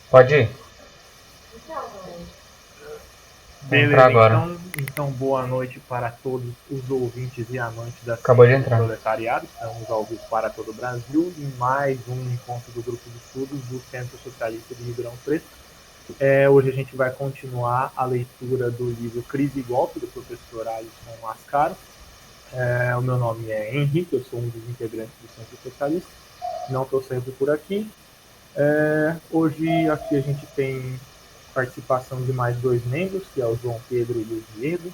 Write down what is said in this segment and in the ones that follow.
Pode ir. Vou entrar Beleza, agora. então boa noite para todos os ouvintes e amantes da Acabou de ciência do entrar. proletariado. Estamos ao vivo para todo o Brasil em mais um encontro do grupo de estudos do Centro Socialista de Ribeirão Preto. Hoje a gente vai continuar a leitura do livro Crise e Golpe, do professor Alisson Mascaro. O meu nome é Henrique, eu sou um dos integrantes do Centro Socialista. Não estou sempre por aqui. Hoje aqui a gente tem participação de mais dois membros, que é o João Pedro e o Diego,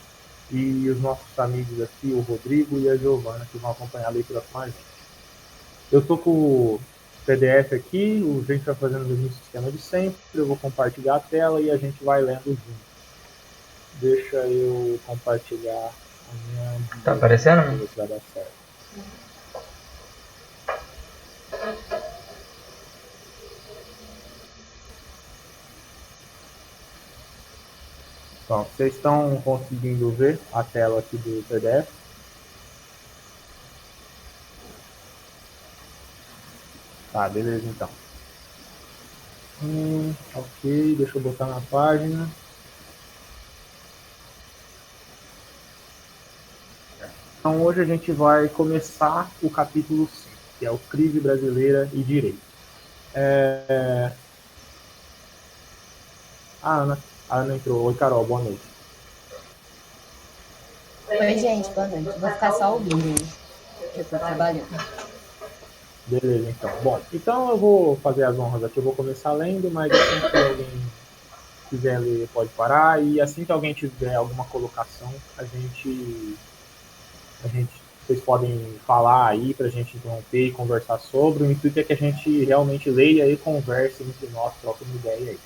e os nossos amigos aqui, o Rodrigo e a Giovana, que vão acompanhar a leitura com a gente. Eu estou com o PDF aqui, a gente vai fazendo o mesmo sistema de sempre, eu vou compartilhar a tela e a gente vai lendo junto. Deixa eu compartilhar a minha... Tá aparecendo? Vamos ver se vai dar certo. Então, vocês estão conseguindo ver a tela aqui do PDF? Tá, beleza então. Ok, deixa eu botar na página. Então hoje a gente vai começar o capítulo 5, que é o Crise Brasileira e Direito. A Ana entrou. Oi, Carol, boa noite. Oi, gente, boa noite. Vou ficar só ouvindo hoje, que eu tô trabalhando. Beleza, então. Bom, então eu vou fazer as honras aqui, eu vou começar lendo, mas assim que alguém quiser ler pode parar, e assim que alguém tiver alguma colocação, vocês podem falar aí para a gente interromper e conversar sobre. O intuito é que a gente realmente leia e converse entre nós, troque uma ideia aí.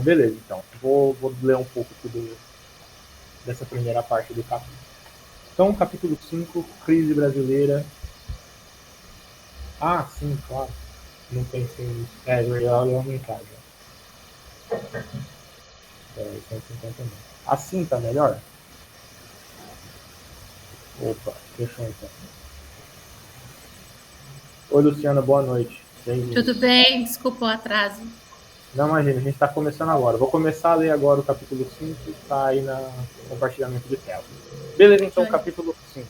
Beleza, então. Vou ler um pouco dessa primeira parte do capítulo. Então, capítulo 5, Crise Brasileira. Ah, sim, claro. Não pensei nisso. Eu ia aumentar já. 150 mil. Assim tá melhor? Opa, deixa eu então. Oi, Luciana, boa noite. Tudo bem? Desculpa o atraso. Não, imagina, a gente está começando agora. Vou começar a ler agora o capítulo 5, que está aí no compartilhamento de tela. Beleza, então, capítulo 5.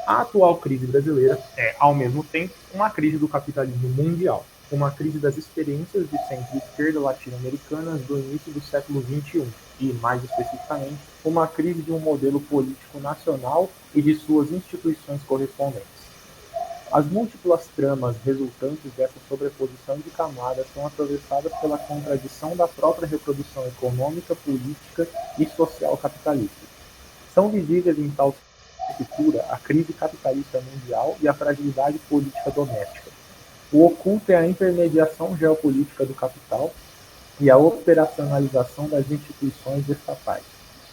A atual crise brasileira é, ao mesmo tempo, uma crise do capitalismo mundial, uma crise das experiências de centro-esquerda latino-americanas do início do século XXI e, mais especificamente, uma crise de um modelo político nacional e de suas instituições correspondentes. As múltiplas tramas resultantes dessa sobreposição de camadas são atravessadas pela contradição da própria reprodução econômica, política e social capitalista. São visíveis em tal estrutura a crise capitalista mundial e a fragilidade política doméstica. O oculto é a intermediação geopolítica do capital e a operacionalização das instituições estatais.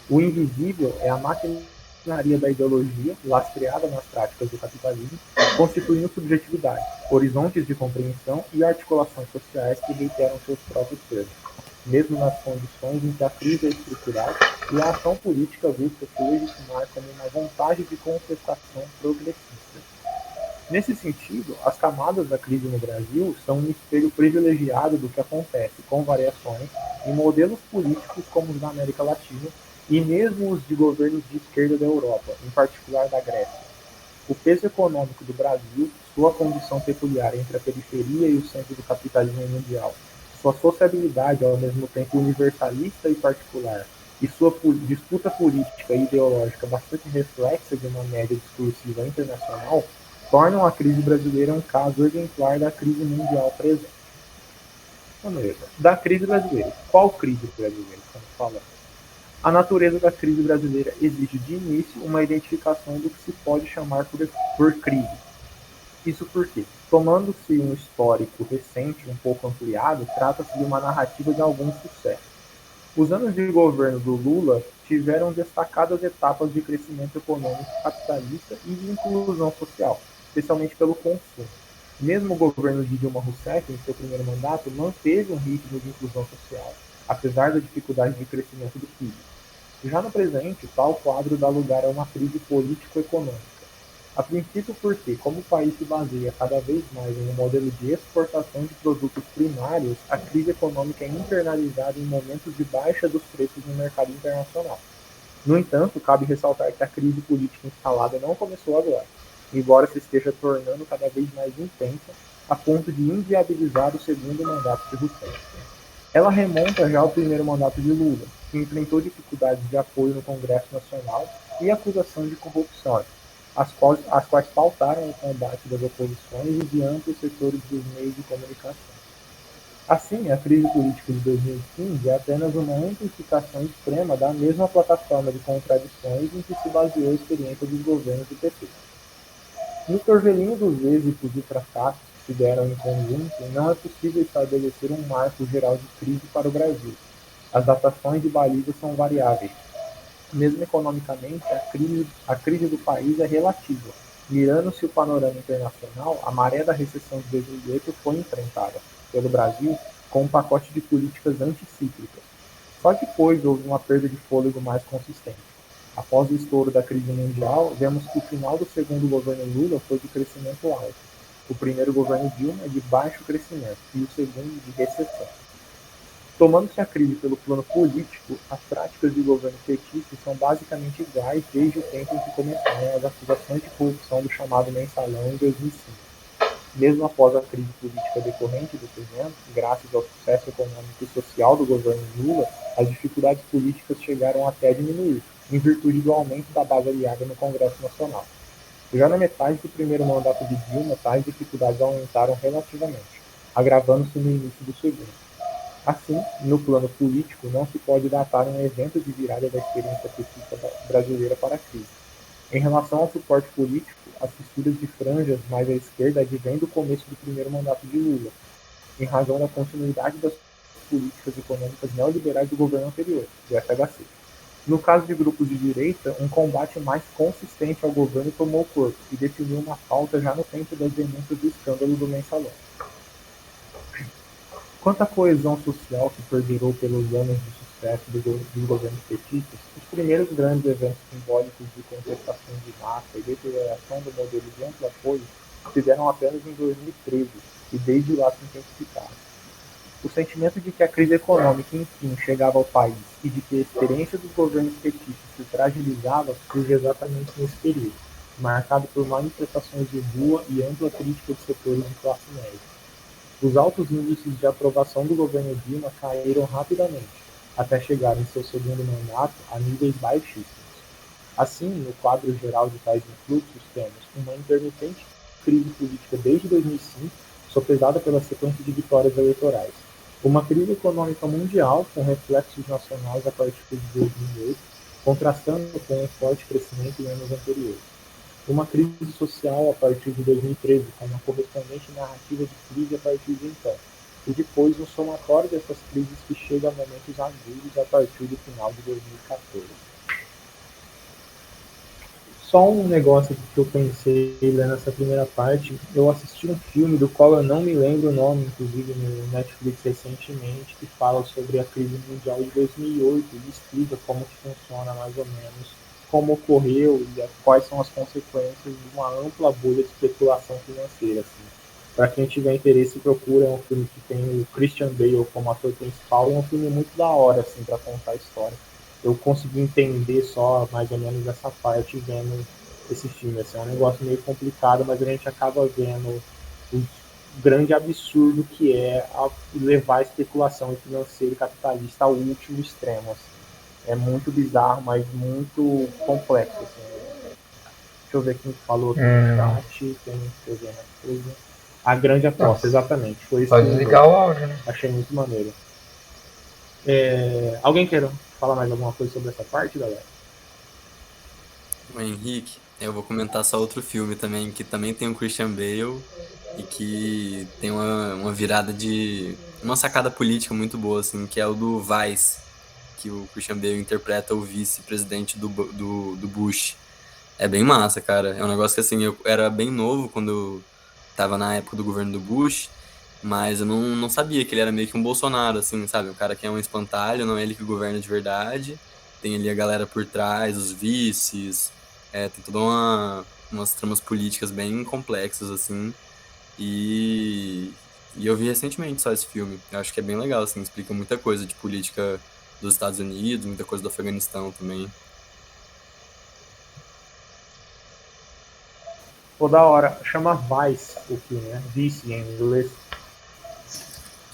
O invisível é a maquinaria da ideologia, lastreada nas práticas do capitalismo, constituindo subjetividade, horizontes de compreensão e articulações sociais que reiteram seus próprios termos, mesmo nas condições em que a crise é estrutural e a ação política busca se legitimar como uma vontade de contestação progressista. Nesse sentido, as camadas da crise no Brasil são um espelho privilegiado do que acontece, com variações, em modelos políticos como os da América Latina e mesmo os de governos de esquerda da Europa, em particular da Grécia. O peso econômico do Brasil, sua condição peculiar entre a periferia e o centro do capitalismo mundial, sua sociabilidade ao mesmo tempo universalista e particular, e sua disputa política e ideológica bastante reflexa de uma média discursiva internacional, tornam a crise brasileira um caso exemplar da crise mundial presente. Da crise brasileira. Qual crise brasileira estamos falando? A natureza da crise brasileira exige de início uma identificação do que se pode chamar por crise. Isso porque, tomando-se um histórico recente um pouco ampliado, trata-se de uma narrativa de algum sucesso. Os anos de governo do Lula tiveram destacadas etapas de crescimento econômico capitalista e de inclusão social, especialmente pelo consumo. Mesmo o governo de Dilma Rousseff, em seu primeiro mandato, manteve um ritmo de inclusão social, apesar da dificuldade de crescimento do PIB. Já no presente, tal quadro dá lugar a uma crise político-econômica. A princípio porque, como o país se baseia cada vez mais em um modelo de exportação de produtos primários, a crise econômica é internalizada em momentos de baixa dos preços no mercado internacional. No entanto, cabe ressaltar que a crise política instalada não começou agora, embora se esteja tornando cada vez mais intensa, a ponto de inviabilizar o segundo mandato de Rousseff. Ela remonta já ao primeiro mandato de Lula, que enfrentou dificuldades de apoio no Congresso Nacional e acusação de corrupção, as quais pautaram o combate das oposições e de amplos setores dos meios de comunicação. Assim, a crise política de 2015 é apenas uma amplificação extrema da mesma plataforma de contradições em que se baseou a experiência dos governos do PT. No torvelinho dos êxitos e fracassos que se deram em conjunto, não é possível estabelecer um marco geral de crise para o Brasil. As datações de balizas são variáveis. Mesmo economicamente, a crise do país é relativa. Mirando-se o panorama internacional, a maré da recessão de 2008 foi enfrentada pelo Brasil com um pacote de políticas anticíclicas. Só que depois houve uma perda de fôlego mais consistente. Após o estouro da crise mundial, vemos que o final do segundo governo Lula foi de crescimento alto. O primeiro governo Dilma é de baixo crescimento e o segundo de recessão. Tomando-se a crise pelo plano político, as práticas de governo petista são basicamente iguais desde o tempo em que começaram as acusações de corrupção do chamado mensalão em 2005. Mesmo após a crise política decorrente desse evento, graças ao sucesso econômico e social do governo Lula, as dificuldades políticas chegaram até a diminuir, em virtude do aumento da base aliada no Congresso Nacional. Já na metade do primeiro mandato de Dilma, tais dificuldades aumentaram relativamente, agravando-se no início do segundo. Assim, no plano político, não se pode datar um evento de virada da experiência petista brasileira para a crise. Em relação ao suporte político, as fissuras de franjas mais à esquerda advêm do começo do primeiro mandato de Lula, em razão da continuidade das políticas econômicas neoliberais do governo anterior, do FHC. No caso de grupos de direita, um combate mais consistente ao governo tomou corpo e definiu uma pauta já no tempo das denúncias do escândalo do mensalão. Quanto à coesão social que perdurou pelos anos de sucesso dos governos petistas, os primeiros grandes eventos simbólicos de contestação de massa e deterioração do modelo de amplo apoio se deram apenas em 2013 e desde lá se intensificaram. O sentimento de que a crise econômica, enfim, chegava ao país e de que a experiência dos governos petistas se fragilizava surge exatamente nesse período, marcado por manifestações de rua e ampla crítica de setores de classe média. Os altos índices de aprovação do governo Dilma caíram rapidamente, até chegar em seu segundo mandato a níveis baixíssimos. Assim, no quadro geral de tais influxos, temos uma intermitente crise política desde 2005, sopesada pela sequência de vitórias eleitorais, uma crise econômica mundial com reflexos nacionais a partir de 2008, contrastando com um forte crescimento em anos anteriores. Uma crise social a partir de 2013, com uma correspondente narrativa de crise a partir de então, e depois um somatório dessas crises que chega a momentos agudos a partir do final de 2014. Só um negócio que eu pensei lendo essa primeira parte, eu assisti um filme do qual eu não me lembro o nome, inclusive no Netflix recentemente, que fala sobre a crise mundial de 2008 e explica como que funciona mais ou menos, como ocorreu e quais são as consequências de uma ampla bolha de especulação financeira. Assim. Para quem tiver interesse, procura, é um filme que tem o Christian Bale como ator principal, e é um filme muito da hora assim, para contar a história. Eu consegui entender só mais ou menos essa parte vendo esse filme. Assim, é um negócio meio complicado, mas a gente acaba vendo o grande absurdo que é levar a especulação financeira e capitalista ao último extremo. Assim. É muito bizarro, mas muito complexo. Assim. Deixa eu ver quem falou aqui no chat. Tem escrevendo a coisa. A grande aposta, exatamente. Foi isso. Pode desligar o áudio, né? Achei muito maneiro. Alguém quer falar mais alguma coisa sobre essa parte, galera? O Henrique, eu vou comentar só outro filme também, que também tem o Christian Bale e que tem uma virada de... uma sacada política muito boa, assim, que é o do Vice, que o Christian Bale interpreta o vice-presidente do Bush. É bem massa, cara. É um negócio que, assim, eu era bem novo quando eu tava na época do governo do Bush, mas eu não sabia que ele era meio que um Bolsonaro, assim, sabe? O cara que é um espantalho, não é ele que governa de verdade. Tem ali a galera por trás, os vices, tem toda umas tramas políticas bem complexas, assim. E eu vi recentemente só esse filme. Eu acho que é bem legal, assim, explica muita coisa de política dos Estados Unidos, muita coisa do Afeganistão também. Pô, da hora. Chama Vice o filme, né? Vice em inglês.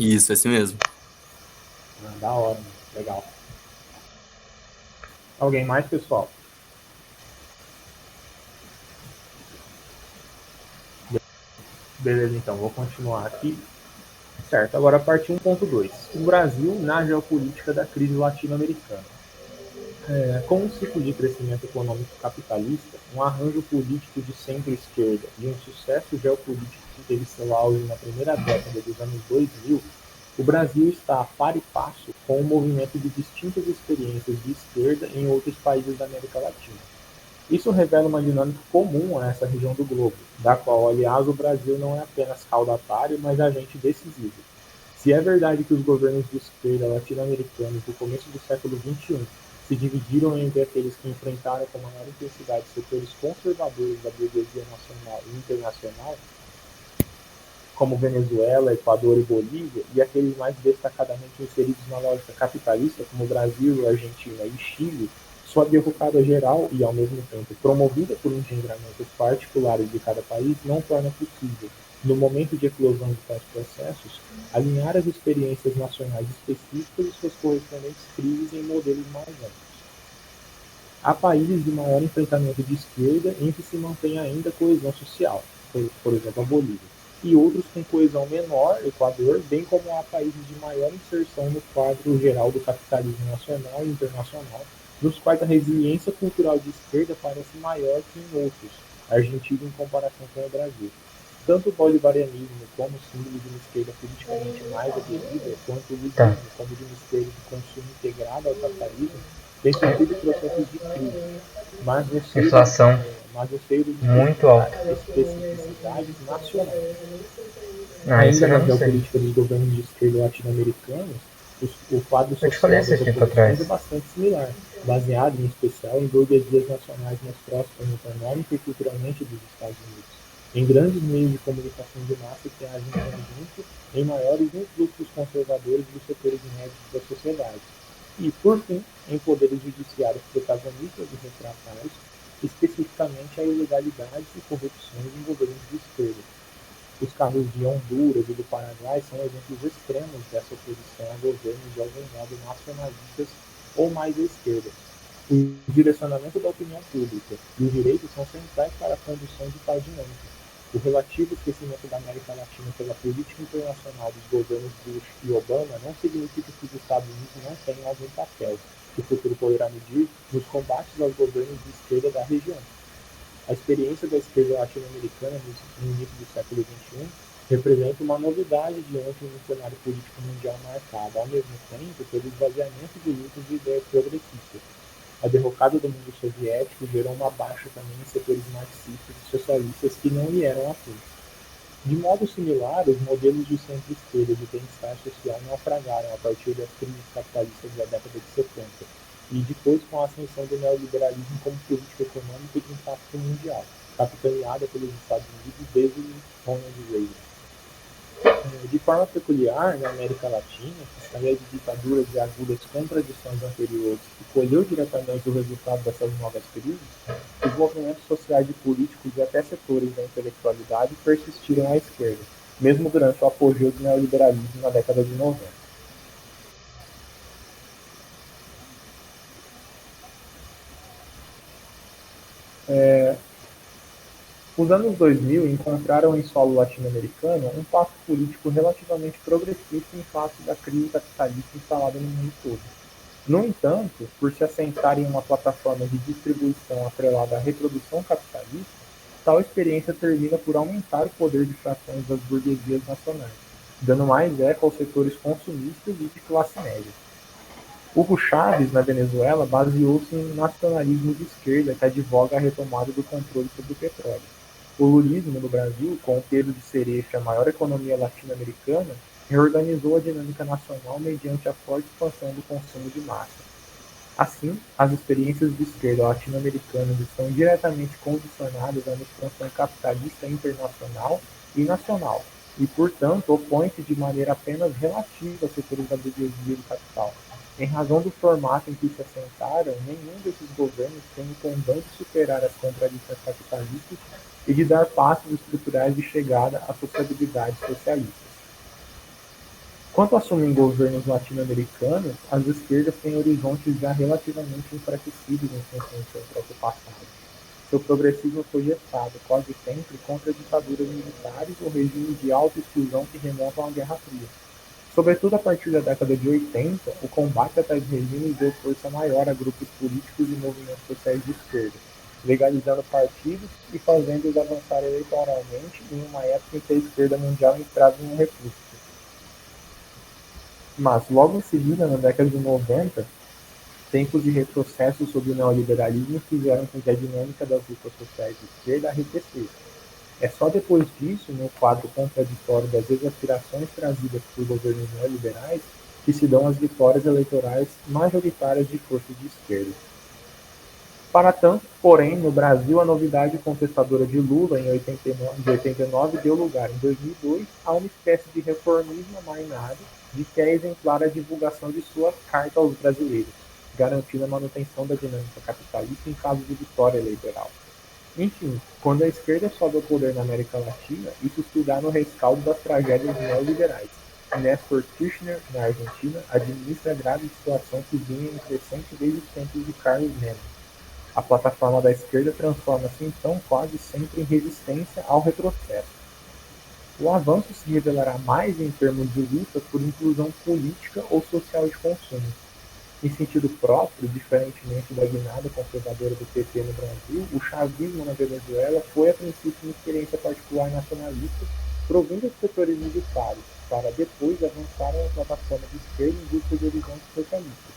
Isso, esse mesmo. Ah, da hora, mano. Legal. Alguém mais, pessoal? Beleza, então, vou continuar aqui. Certo, agora a parte 1.2. O Brasil na geopolítica da crise latino-americana. Com um ciclo de crescimento econômico capitalista, um arranjo político de centro-esquerda e um sucesso geopolítico que teve seu auge na primeira década dos anos 2000, o Brasil está a par e passo com o movimento de distintas experiências de esquerda em outros países da América Latina. Isso revela uma dinâmica comum a essa região do globo, da qual, aliás, o Brasil não é apenas caudatário, mas agente decisivo. Se é verdade que os governos de esquerda latino-americanos do começo do século XXI se dividiram entre aqueles que enfrentaram com maior intensidade setores conservadores da burguesia nacional e internacional, como Venezuela, Equador e Bolívia, e aqueles mais destacadamente inseridos na lógica capitalista, como Brasil, Argentina e Chile, sua derrocada geral e, ao mesmo tempo, promovida por engendramentos particulares de cada país, não torna possível, no momento de eclosão de tais processos, alinhar as experiências nacionais específicas e suas correspondentes crises em modelos mais amplos. Há países de maior enfrentamento de esquerda em que se mantém ainda coesão social, por exemplo, a Bolívia, e outros com coesão menor, Equador, bem como há países de maior inserção no quadro geral do capitalismo nacional e internacional, nos quais a resiliência cultural de esquerda parece maior que em outros, Argentina em comparação com o Brasil. Tanto o bolivarianismo como símbolo de uma esquerda politicamente mais aguerrida, quanto o lulismo como de uma esquerda de consumo integrado ao capitalismo, têm sofrido processos de crise, mas no seio Inflação de muito alta. especificidades nacionais. Ah, isso Ainda eu na não sei. geopolítica dos governos de esquerda latino-americanos, o quadro Eu te falei social das esse tempo oposições atrás. é bastante similar, baseado em especial em burguesias nacionais mais próximas econômica e culturalmente dos Estados Unidos, em grandes meios de comunicação de massa que agem em conjunto em maiores influxos conservadores dos setores médios da sociedade, e, por fim, em poderes judiciários protagonistas e refratários, especificamente a ilegalidades e corrupções em governos de esquerda. Os casos de Honduras e do Paraguai são exemplos extremos dessa oposição a governos de algum modo nacionalistas ou mais à esquerda. O direcionamento da opinião pública e os direitos são centrais para a condução de tal dinâmica. O relativo esquecimento da América Latina pela política internacional dos governos Bush e Obama não significa que os Estados Unidos não tenham algum papel, que o futuro poderá medir, nos combates aos governos de esquerda da região. A experiência da esquerda latino-americana no início do século XXI representa uma novidade diante de um cenário político mundial marcado, ao mesmo tempo, pelo esvaziamento de lutas de ideias progressistas. A derrocada do mundo soviético gerou uma baixa também em setores marxistas e socialistas que não lhe eram afins. De modo similar, os modelos de centro-esquerda de bem-estar social naufragaram a partir das crises capitalistas da década de 70 e depois com a ascensão do neoliberalismo como política econômica de impacto mundial, capitaneada pelos Estados Unidos desde Ronald Reagan. De forma peculiar, na América Latina, que saía de ditaduras e agudas contradições anteriores e colheu diretamente o resultado dessas novas crises, os movimentos sociais e políticos e até setores da intelectualidade persistiram à esquerda, mesmo durante o apogeu do neoliberalismo na década de 90. Os anos 2000 encontraram em solo latino-americano um pacto político relativamente progressista em face da crise capitalista instalada no mundo todo. No entanto, por se assentar em uma plataforma de distribuição atrelada à reprodução capitalista, tal experiência termina por aumentar o poder de frações das burguesias nacionais, dando mais eco aos setores consumistas e de classe média. Hugo Chávez, na Venezuela, baseou-se em um nacionalismo de esquerda que advoga a retomada do controle sobre o petróleo. O lulismo no Brasil, com o Pedro de Cerecha, a maior economia latino-americana, reorganizou a dinâmica nacional mediante a forte expansão do consumo de massa. Assim, as experiências de esquerda latino-americanas estão diretamente condicionadas à uma expansão capitalista internacional e nacional, e, portanto, opõem-se de maneira apenas relativa aos setores da burguesia e do capital. Em razão do formato em que se assentaram, nenhum desses governos tem o condão de superar as contradições capitalistas e de dar passos estruturais de chegada à sociabilidade socialista. Quanto assumem governos latino-americanos, as esquerdas têm horizontes já relativamente enfraquecidos em função do seu próprio passado. Seu progressismo foi gestado, quase sempre, contra ditaduras militares ou regimes de auto-exclusão que remontam à Guerra Fria. Sobretudo a partir da década de 80, o combate a tais regimes deu força maior a grupos políticos e movimentos sociais de esquerda, legalizando partidos e fazendo-os avançar eleitoralmente em uma época em que a esquerda mundial entrava em um refluxo. Mas, logo em seguida, na década de 90, tempos de retrocesso sob o neoliberalismo fizeram com que a dinâmica das lutas sociais de esquerda arrefecesse. É só depois disso, no quadro contraditório das exasperações trazidas por governos neoliberais, que se dão as vitórias eleitorais majoritárias de forças de esquerda. Para tanto, porém, no Brasil, a novidade contestadora de Lula em 89 deu lugar, em 2002, a uma espécie de reformismo amainado de que é exemplar a divulgação de sua Carta aos Brasileiros, garantindo a manutenção da dinâmica capitalista em caso de vitória eleitoral. Enfim, quando a esquerda sobe ao poder na América Latina, isso se dá no rescaldo das tragédias neoliberais. Néstor Kirchner, na Argentina, administra a grave situação que vinha em crescente desde os tempos de Carlos Menem. A plataforma da esquerda transforma-se então quase sempre em resistência ao retrocesso. O avanço se revelará mais em termos de luta por inclusão política ou social de consumo. Em sentido próprio, diferentemente da guinada conservadora do PT no Brasil, o chavismo na Venezuela foi a princípio uma experiência particular nacionalista provindo dos setores militares, para depois avançarem na plataforma de esquerda em busca de horizontes socialistas.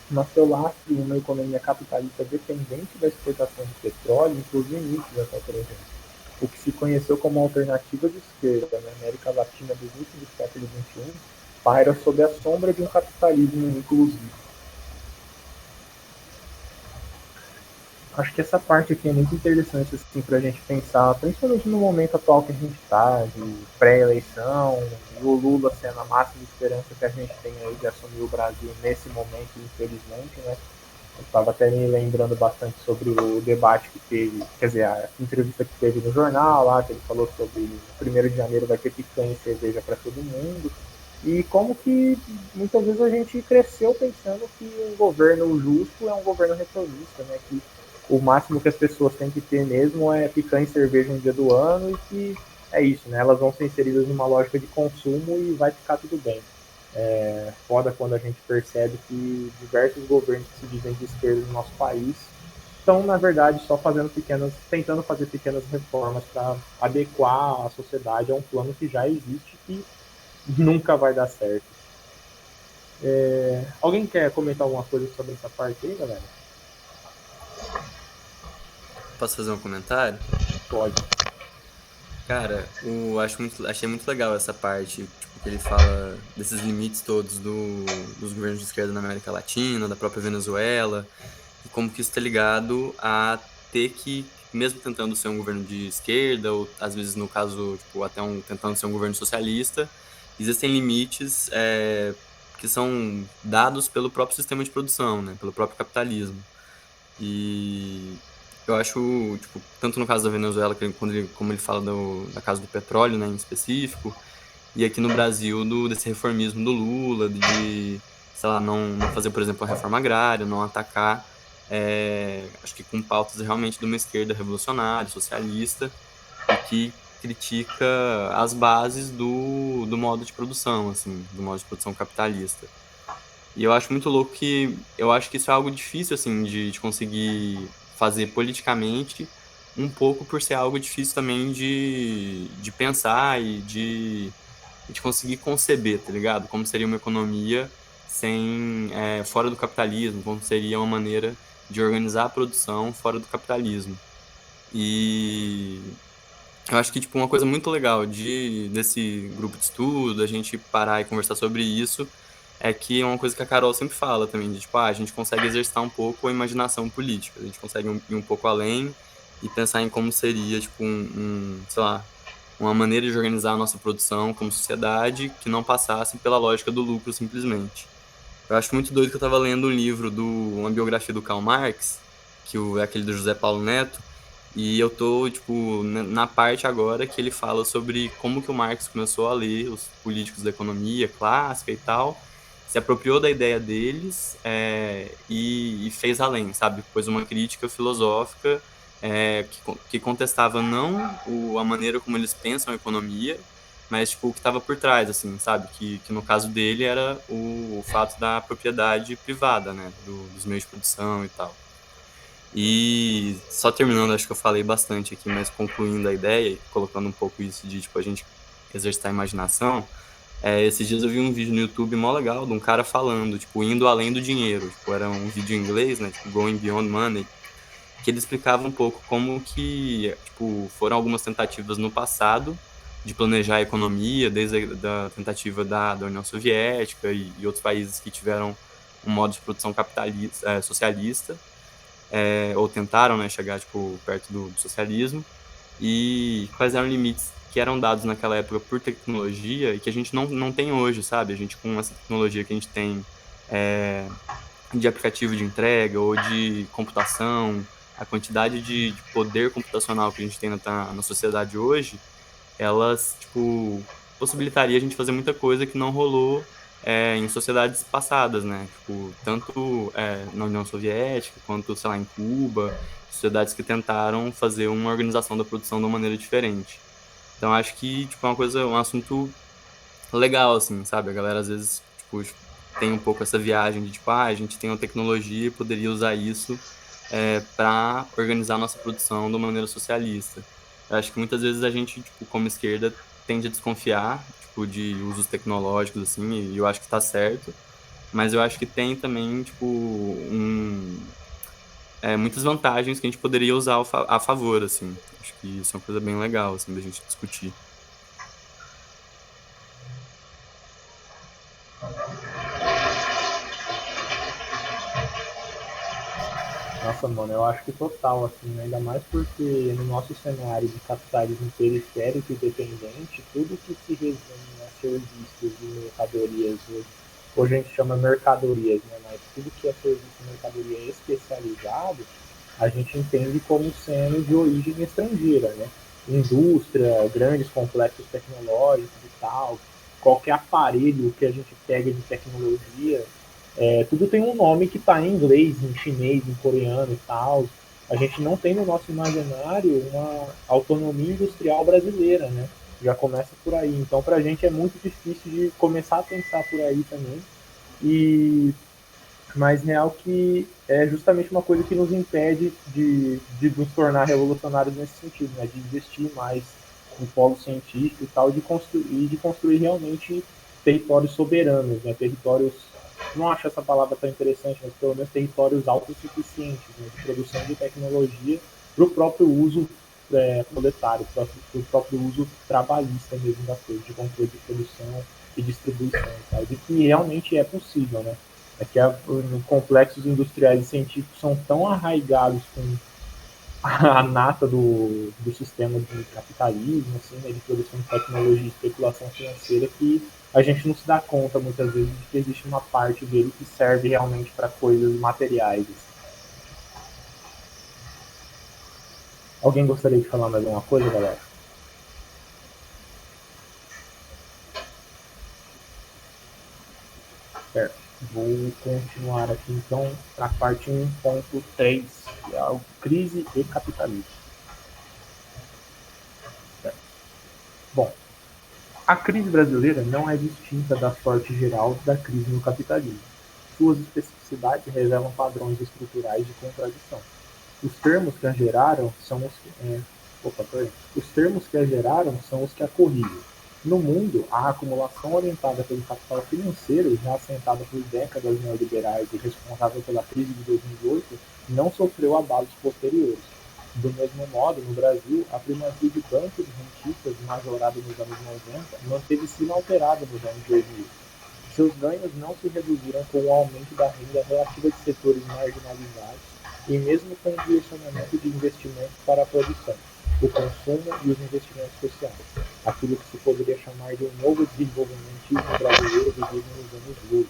Nasceu lastro em uma economia capitalista dependente da exportação de petróleo em seus limites dessa presente. O que se conheceu como alternativa de esquerda na América Latina do início do século XXI paira sob a sombra de um capitalismo inclusivo. Acho que essa parte aqui é muito interessante assim, para a gente pensar, principalmente no momento atual que a gente está, de pré-eleição, e o Lula sendo a máxima esperança que a gente tem aí de assumir o Brasil nesse momento, infelizmente, né? Eu estava até me lembrando bastante sobre o debate que teve, quer dizer, a entrevista que teve no jornal lá, que ele falou sobre o 1º de janeiro vai ter picanha e cerveja para todo mundo, e como que muitas vezes a gente cresceu pensando que um governo justo é um governo reformista, né? Que o máximo que as pessoas têm que ter mesmo é picanha e cerveja no dia do ano e que é isso, né? Elas vão ser inseridas numa lógica de consumo e vai ficar tudo bem. É foda quando a gente percebe que diversos governos que se dizem de esquerda no nosso país estão, na verdade, só tentando fazer pequenas reformas para adequar a sociedade a um plano que já existe e nunca vai dar certo. Alguém quer comentar alguma coisa sobre essa parte aí, galera? Posso fazer um comentário? Pode. Cara, achei muito legal essa parte, tipo, que ele fala desses limites todos dos governos de esquerda na América Latina, da própria Venezuela, e como que isso está ligado a ter que, mesmo tentando ser um governo de esquerda, ou às vezes no caso, tipo, até tentando ser um governo socialista, existem limites que são dados pelo próprio sistema de produção, né, pelo próprio capitalismo. E eu acho, tipo, tanto no caso da Venezuela, como ele fala da casa do petróleo, né, em específico, e aqui no Brasil desse reformismo do Lula, de, sei lá, não fazer, por exemplo, a reforma agrária, não atacar, acho que com pautas realmente de uma esquerda revolucionária, socialista, e que critica as bases do modo de produção, assim, do modo de produção capitalista. E eu acho muito louco eu acho que isso é algo difícil, assim, de conseguir fazer politicamente, um pouco por ser algo difícil também de pensar e de conseguir conceber, tá ligado? Como seria uma economia fora do capitalismo, como seria uma maneira de organizar a produção fora do capitalismo. E eu acho que, tipo, uma coisa muito legal desse grupo de estudo, a gente parar e conversar sobre isso, é que é uma coisa que a Carol sempre fala também, de tipo, a gente consegue exercitar um pouco a imaginação política, a gente consegue ir um pouco além e pensar em como seria, tipo, sei lá, uma maneira de organizar a nossa produção como sociedade que não passasse pela lógica do lucro simplesmente. Eu acho muito doido que eu estava lendo um livro, uma biografia do Karl Marx, é aquele do José Paulo Neto, e eu tô, tipo, na parte agora que ele fala sobre como que o Marx começou a ler os políticos da economia clássica e tal, se apropriou da ideia deles e fez além, sabe? Pôs uma crítica filosófica que contestava não a maneira como eles pensam a economia, mas tipo o que estava por trás, assim, sabe? Que no caso dele era o fato da propriedade privada, né? Dos meios de produção e tal. E só terminando, acho que eu falei bastante aqui, mas concluindo a ideia, colocando um pouco isso de tipo a gente exercitar a imaginação. Esses dias eu vi um vídeo no YouTube mó legal de um cara falando, tipo, indo além do dinheiro. Tipo, era um vídeo em inglês, né? Tipo, Going Beyond Money, que ele explicava um pouco como que, tipo, foram algumas tentativas no passado de planejar a economia, desde a tentativa da União Soviética e outros países que tiveram um modo de produção capitalista, socialista, ou tentaram, né, chegar, tipo, perto do socialismo, e quais eram limites que eram dados naquela época por tecnologia e que a gente não tem hoje, sabe? A gente, com essa tecnologia que a gente tem de aplicativo de entrega ou de computação, a quantidade de poder computacional que a gente tem na sociedade hoje, elas, tipo, possibilitaria a gente fazer muita coisa que não rolou em sociedades passadas, né? Tipo, tanto na União Soviética, quanto, sei lá, em Cuba, sociedades que tentaram fazer uma organização da produção de uma maneira diferente. Então, acho que, tipo, é uma coisa, um assunto legal, assim, sabe? A galera, às vezes, tipo, tem um pouco essa viagem de, tipo, a gente tem uma tecnologia e poderia usar isso para organizar a nossa produção de uma maneira socialista. Eu acho que muitas vezes a gente, tipo, como esquerda, tende a desconfiar, tipo, de usos tecnológicos, assim, e eu acho que tá certo, mas eu acho que tem também, tipo, muitas vantagens que a gente poderia usar a favor, assim. Acho que isso é uma coisa bem legal, assim, da gente discutir. Nossa, mano, eu acho que total, assim, né? Ainda mais porque no nosso cenário de capitalismo periférico e dependente, tudo que se resume a serviços e mercadorias, hoje a gente chama mercadorias, né? Mas tudo que é serviço e mercadoria especializado, a gente entende como sendo de origem estrangeira, né? Indústria, grandes complexos tecnológicos e tal, qualquer aparelho que a gente pega de tecnologia tudo tem um nome que está em inglês, em chinês, em coreano e tal. A gente não tem no nosso imaginário uma autonomia industrial brasileira, né? Já começa por aí. Então, para a gente é muito difícil de começar a pensar por aí também. E mas real que é justamente uma coisa que nos impede de nos tornar revolucionários nesse sentido, né? De investir mais no polo científico e tal, de construir realmente territórios soberanos, né? Territórios, não acho essa palavra tão interessante, mas pelo menos territórios autossuficientes, né? De produção de tecnologia para o próprio uso proletário, para o próprio uso trabalhista mesmo da coisa, de controle de produção e distribuição, sabe? E que realmente é possível, né? É que complexos industriais e científicos são tão arraigados com a nata do sistema de capitalismo, assim, né, de produção de tecnologia e especulação financeira, que a gente não se dá conta muitas vezes de que existe uma parte dele que serve realmente para coisas materiais. Assim. Alguém gostaria de falar mais alguma coisa, galera? Certo. Vou continuar aqui então para a parte 1.3, que é a crise e capitalismo. Certo. Bom, a crise brasileira não é distinta da sorte geral da crise no capitalismo. Suas especificidades revelam padrões estruturais de contradição. Os termos que a geraram são os que a corrigem. No mundo, a acumulação orientada pelo capital financeiro, já assentada por décadas neoliberais e responsável pela crise de 2008, não sofreu abalos posteriores. Do mesmo modo, no Brasil, a primazia de bancos rentistas, majorada nos anos 90, manteve-se inalterada nos anos 2000. Seus ganhos não se reduziram com o aumento da renda relativa de setores marginalizados e mesmo com o direcionamento de investimentos para a produção, o consumo e os investimentos sociais, aquilo que se poderia chamar de um novo desenvolvimentismo brasileiro vivido nos anos Lula.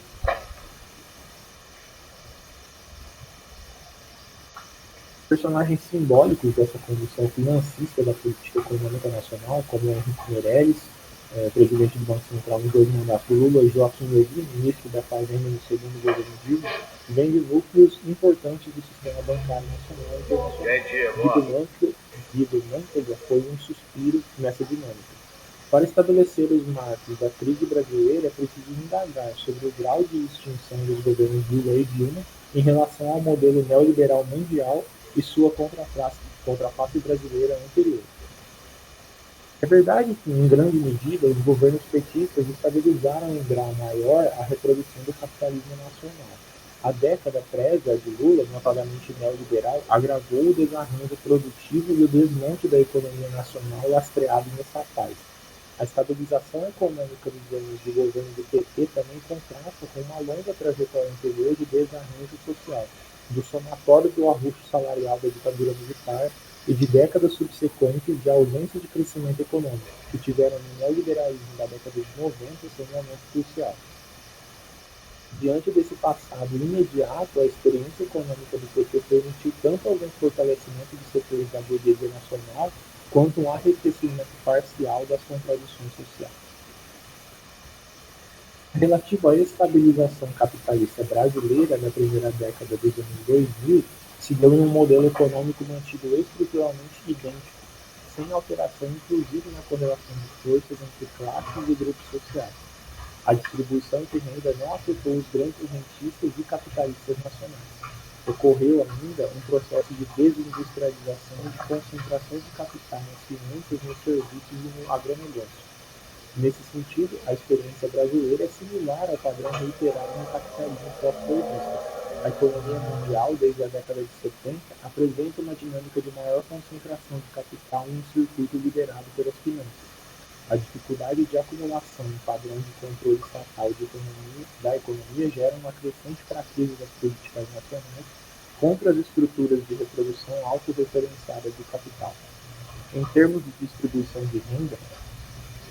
Personagens simbólicos dessa condição financista da política econômica nacional, como Henrique Meirelles, presidente do Banco Central nos 2 mandatos do Lula, e Joaquim Levy, ministro da Fazenda no segundo governo Dilma, vêm de núcleos importantes do sistema bancário nacional e internacional. Guido Mantega foi um suspiro nessa dinâmica. Para estabelecer os marcos da crise brasileira, é preciso indagar sobre o grau de extinção dos governos Lula e Dilma em relação ao modelo neoliberal mundial e sua contraface brasileira anterior. É verdade que, em grande medida, os governos petistas estabilizaram em grau maior a reprodução do capitalismo nacional. A década prévia de Lula, notadamente neoliberal, agravou o desarranjo produtivo e o desmonte da economia nacional lastreado em estatais. A estabilização econômica dos anos de governo do PT também contrasta com uma longa trajetória anterior de desarranjo social, do somatório do arroxo salarial da ditadura militar e de décadas subsequentes de ausência de crescimento econômico, que tiveram no neoliberalismo da década de 90 seu momento crucial. Diante desse passado imediato, a experiência econômica do PT permitiu tanto algum fortalecimento de setores da burguesia nacional, quanto um arrefecimento parcial das contradições sociais. Relativo à estabilização capitalista brasileira na primeira década dos anos 2000, se deu em um modelo econômico mantido estruturalmente idêntico, sem alteração inclusive na correlação de forças entre classes e grupos sociais. A distribuição de renda não afetou os grandes rentistas e capitalistas nacionais. Ocorreu ainda um processo de desindustrialização e de concentração de capitais nas finanças, nos serviços e no agronegócio. Nesse sentido, a experiência brasileira é similar ao padrão reiterado no capitalismo pós-fordista. A economia mundial, desde a década de 70, apresenta uma dinâmica de maior concentração de capital em um circuito liderado pelas finanças. A dificuldade de acumulação em padrões de controle estatal da economia gera uma crescente fraqueza das políticas nacionais contra as estruturas de reprodução autorreferenciadas do capital. Em termos de distribuição de renda,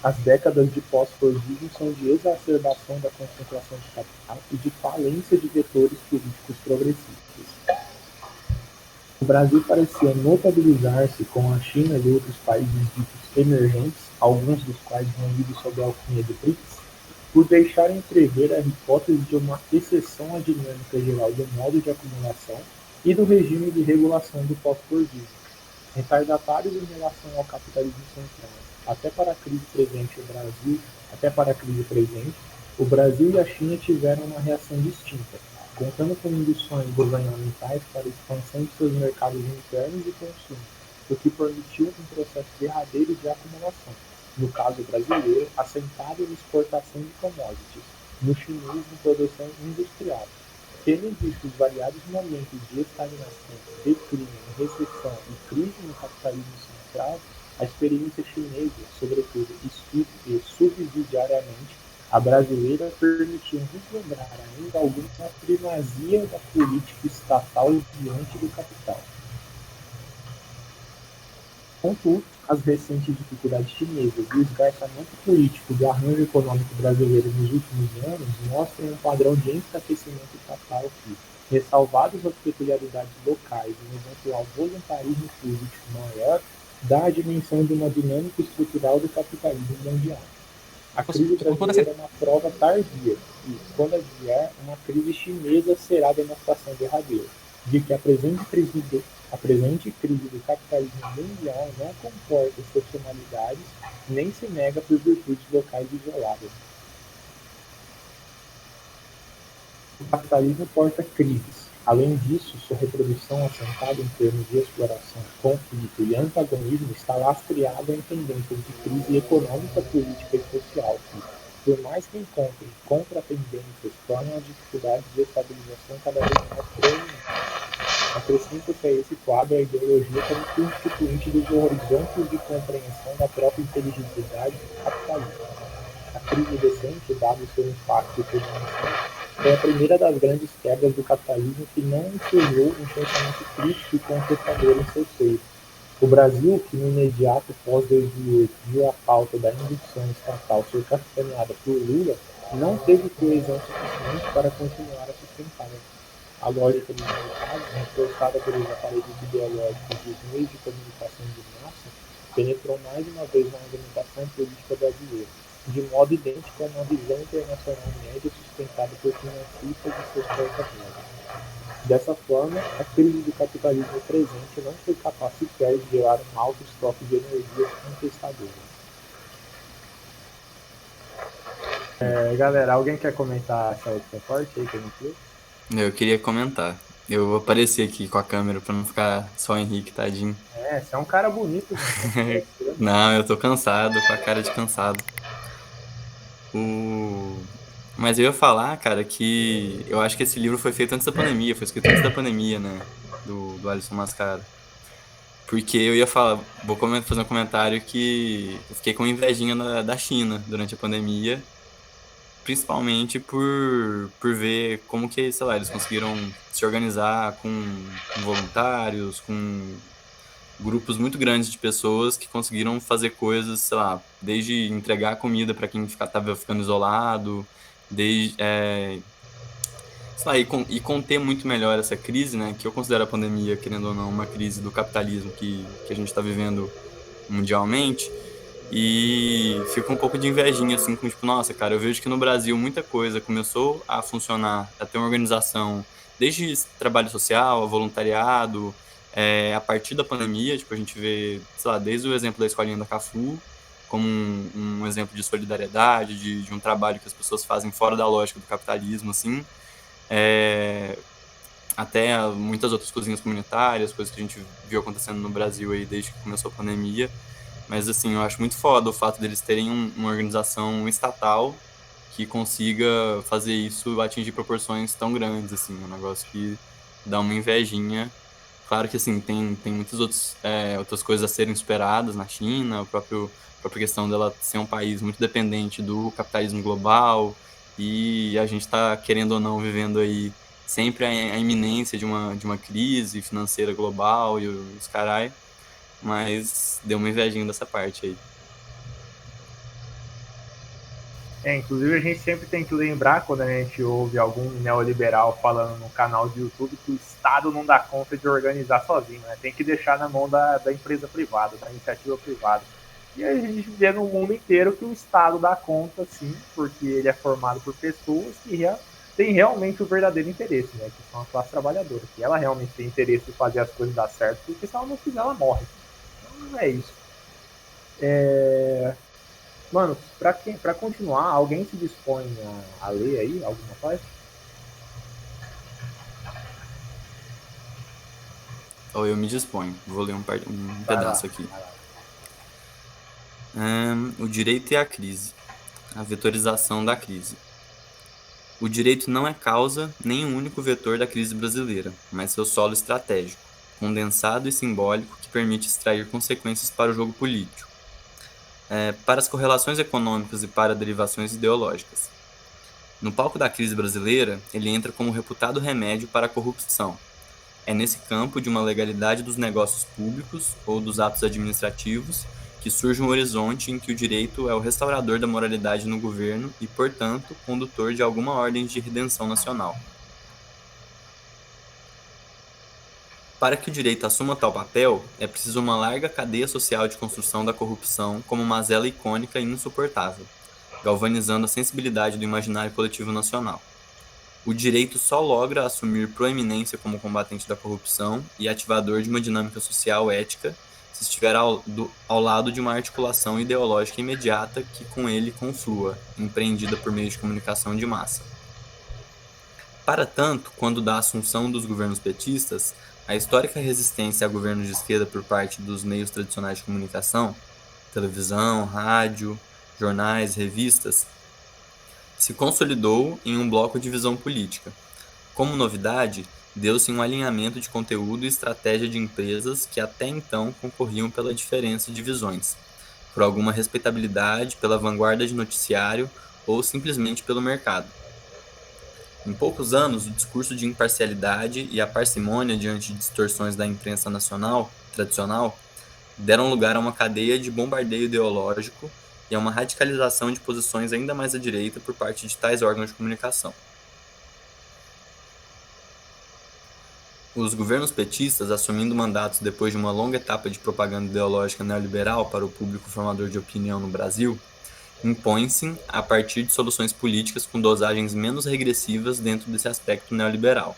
as décadas de pós-fordismo são de exacerbação da concentração de capital e de falência de vetores políticos progressistas. O Brasil parecia notabilizar-se com a China e outros países ditos emergentes, alguns dos quais reunidos sob a alcunha de BRICS, por deixar entrever a hipótese de uma exceção à dinâmica geral do modo de acumulação e do regime de regulação do pós-fordismo, retardatários em relação ao capitalismo central. Até para a crise presente, o Brasil e a China tiveram uma reação distinta, contando com induções governamentais para a expansão de seus mercados internos e consumo, o que permitiu um processo derradeiro de acumulação, no caso brasileiro, assentado em exportação de commodities, no chinês em produção industrial. Tendo em vista os variados momentos de estagnação, declínio, recessão e crise no capitalismo central, a experiência chinesa, sobretudo e subsidiariamente, a brasileira permitiu vislumbrar ainda alguma primazia da política estatal diante do capital. Contudo, as recentes dificuldades chinesas e o esgarçamento político do arranjo econômico brasileiro nos últimos anos mostram um padrão de enfraquecimento estatal que, ressalvadas as peculiaridades locais e um eventual voluntarismo político maior, dá a dimensão de uma dinâmica estrutural do capitalismo mundial. A crise brasileira é uma prova tardia e, quando vier, uma crise chinesa será a demonstração derradeira de que a presente crise do capitalismo mundial não comporta excepcionalidades nem se nega por virtudes locais isoladas. O capitalismo porta crises. Além disso, sua reprodução assentada em termos de exploração, conflito e antagonismo está lastreada em tendências de crise econômica, política e social que, por mais que encontrem contratendências, tornam a dificuldade de estabilização cada vez mais proeminente. Acrescenta-se a esse quadro a ideologia como constituinte dos horizontes de compreensão da própria inteligibilidade do capitalismo. A crise recente, dado o seu impacto econômico, foi a primeira das grandes quebras do capitalismo que não encerrou um pensamento crítico e contestador em seu seio. O Brasil, que no imediato pós-2008 viu a pauta da indução estatal ser capitaneada por Lula, não teve coesão suficiente para continuar a sustentá-la. A lógica dos mercados, reforçada pelos aparelhos ideológicos e os meios de comunicação de massa, penetrou mais uma vez na argumentação política brasileira, de modo idêntico a uma visão internacional média sustentada por financistas e seus porta-vozes. Dessa forma, a crise do capitalismo presente não foi capaz sequer de gerar um alto estoque de energia contestadora. Galera, alguém quer comentar essa outra parte aí que eu não fiz? Eu queria comentar. Eu vou aparecer aqui com a câmera pra não ficar só o Henrique, tadinho. Você é um cara bonito, né? Não, eu tô cansado, com a cara de cansado. Mas eu ia falar, cara, que eu acho que esse livro foi feito antes da pandemia, foi escrito antes da pandemia, né? Do Alisson Mascaro. Porque eu ia falar, fazer um comentário que eu fiquei com invejinha da China durante a pandemia, principalmente por ver como que, sei lá, eles conseguiram se organizar com voluntários, com grupos muito grandes de pessoas que conseguiram fazer coisas, sei lá, desde entregar comida para quem estava ficando isolado, desde, sei lá, e conter muito melhor essa crise, né, que eu considero a pandemia, querendo ou não, uma crise do capitalismo que a gente está vivendo mundialmente. E fico um pouco de invejinha, assim, com tipo, nossa, cara, eu vejo que no Brasil muita coisa começou a funcionar, a ter uma organização, desde trabalho social, voluntariado, a partir da pandemia, tipo, a gente vê, sei lá, desde o exemplo da Escolinha da Cafu, como um exemplo de solidariedade, de um trabalho que as pessoas fazem fora da lógica do capitalismo, assim, até muitas outras coisinhas comunitárias, coisas que a gente viu acontecendo no Brasil aí desde que começou a pandemia. Mas, assim, eu acho muito foda o fato deles terem uma organização estatal que consiga fazer isso atingir proporções tão grandes, assim. É um negócio que dá uma invejinha. Claro que, assim, tem muitas outras coisas a serem superadas na China, a própria questão dela ser um país muito dependente do capitalismo global, e a gente está, querendo ou não, vivendo aí sempre a iminência de uma crise financeira global e os carai. Mas deu uma invejinha dessa parte aí. Inclusive a gente sempre tem que lembrar, quando a gente ouve algum neoliberal falando no canal de YouTube, que o Estado não dá conta de organizar sozinho, né? Tem que deixar na mão da empresa privada, da iniciativa privada. E a gente vê no mundo inteiro que o Estado dá conta, sim, porque ele é formado por pessoas que têm realmente o verdadeiro interesse, né? Que são a classe trabalhadora, que ela realmente tem interesse em fazer as coisas dar certo, porque se ela não fizer, ela morre. Então é isso. Mano, pra continuar, alguém se dispõe a ler aí alguma parte? Ou eu me disponho. Vou ler um pedaço aqui. O direito e a crise. A vetorização da crise. O direito não é causa nem o único vetor da crise brasileira, mas seu solo estratégico, condensado e simbólico que permite extrair consequências para o jogo político, para as correlações econômicas e para derivações ideológicas. No palco da crise brasileira, ele entra como reputado remédio para a corrupção. É nesse campo de uma legalidade dos negócios públicos ou dos atos administrativos que surge um horizonte em que o direito é o restaurador da moralidade no governo e, portanto, condutor de alguma ordem de redenção nacional. Para que o direito assuma tal papel, é preciso uma larga cadeia social de construção da corrupção como mazela icônica e insuportável, galvanizando a sensibilidade do imaginário coletivo nacional. O direito só logra assumir proeminência como combatente da corrupção e ativador de uma dinâmica social ética se estiver ao lado de uma articulação ideológica imediata que com ele conflua, empreendida por meio de comunicação de massa. Para tanto, quando da assunção dos governos petistas, a histórica resistência a governos de esquerda por parte dos meios tradicionais de comunicação, televisão, rádio, jornais, revistas, se consolidou em um bloco de visão política. Como novidade, deu-se um alinhamento de conteúdo e estratégia de empresas que até então concorriam pela diferença de visões, por alguma respeitabilidade, pela vanguarda de noticiário ou simplesmente pelo mercado. Em poucos anos, o discurso de imparcialidade e a parcimônia diante de distorções da imprensa nacional tradicional deram lugar a uma cadeia de bombardeio ideológico e a uma radicalização de posições ainda mais à direita por parte de tais órgãos de comunicação. Os governos petistas, assumindo mandatos depois de uma longa etapa de propaganda ideológica neoliberal para o público formador de opinião no Brasil, impõem-se a partir de soluções políticas com dosagens menos regressivas dentro desse aspecto neoliberal,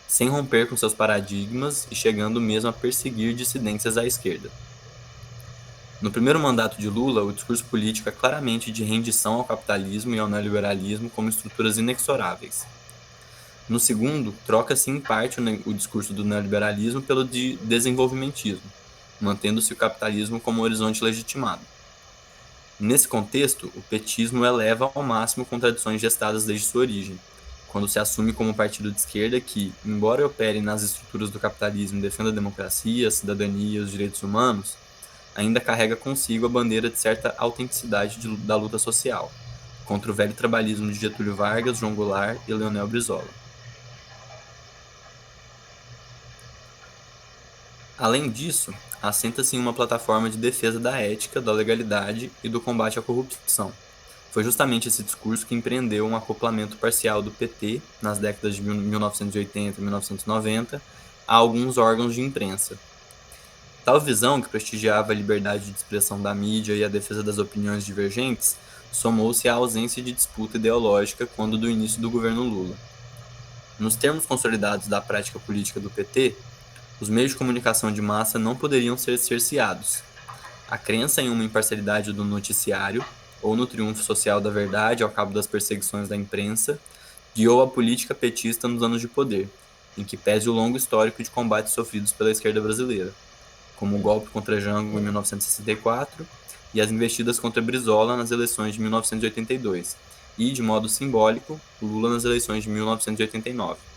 sem romper com seus paradigmas e chegando mesmo a perseguir dissidências à esquerda. No primeiro mandato de Lula, o discurso político é claramente de rendição ao capitalismo e ao neoliberalismo como estruturas inexoráveis. No segundo, troca-se em parte o discurso do neoliberalismo pelo de desenvolvimentismo, mantendo-se o capitalismo como horizonte legitimado. Nesse contexto, o petismo eleva ao máximo contradições gestadas desde sua origem, quando se assume como partido de esquerda que, embora opere nas estruturas do capitalismo e defenda a democracia, a cidadania e os direitos humanos, ainda carrega consigo a bandeira de certa autenticidade da luta social, contra o velho trabalhismo de Getúlio Vargas, João Goulart e Leonel Brizola. Além disso, assenta-se em uma plataforma de defesa da ética, da legalidade e do combate à corrupção. Foi justamente esse discurso que empreendeu um acoplamento parcial do PT, nas décadas de 1980 e 1990, a alguns órgãos de imprensa. Tal visão, que prestigiava a liberdade de expressão da mídia e a defesa das opiniões divergentes, somou-se à ausência de disputa ideológica quando do início do governo Lula. Nos termos consolidados da prática política do PT, os meios de comunicação de massa não poderiam ser cerceados. A crença em uma imparcialidade do noticiário, ou no triunfo social da verdade ao cabo das perseguições da imprensa, guiou a política petista nos anos de poder, em que pese o longo histórico de combates sofridos pela esquerda brasileira, como o golpe contra Jango em 1964 e as investidas contra Brizola nas eleições de 1982, e, de modo simbólico, Lula nas eleições de 1989.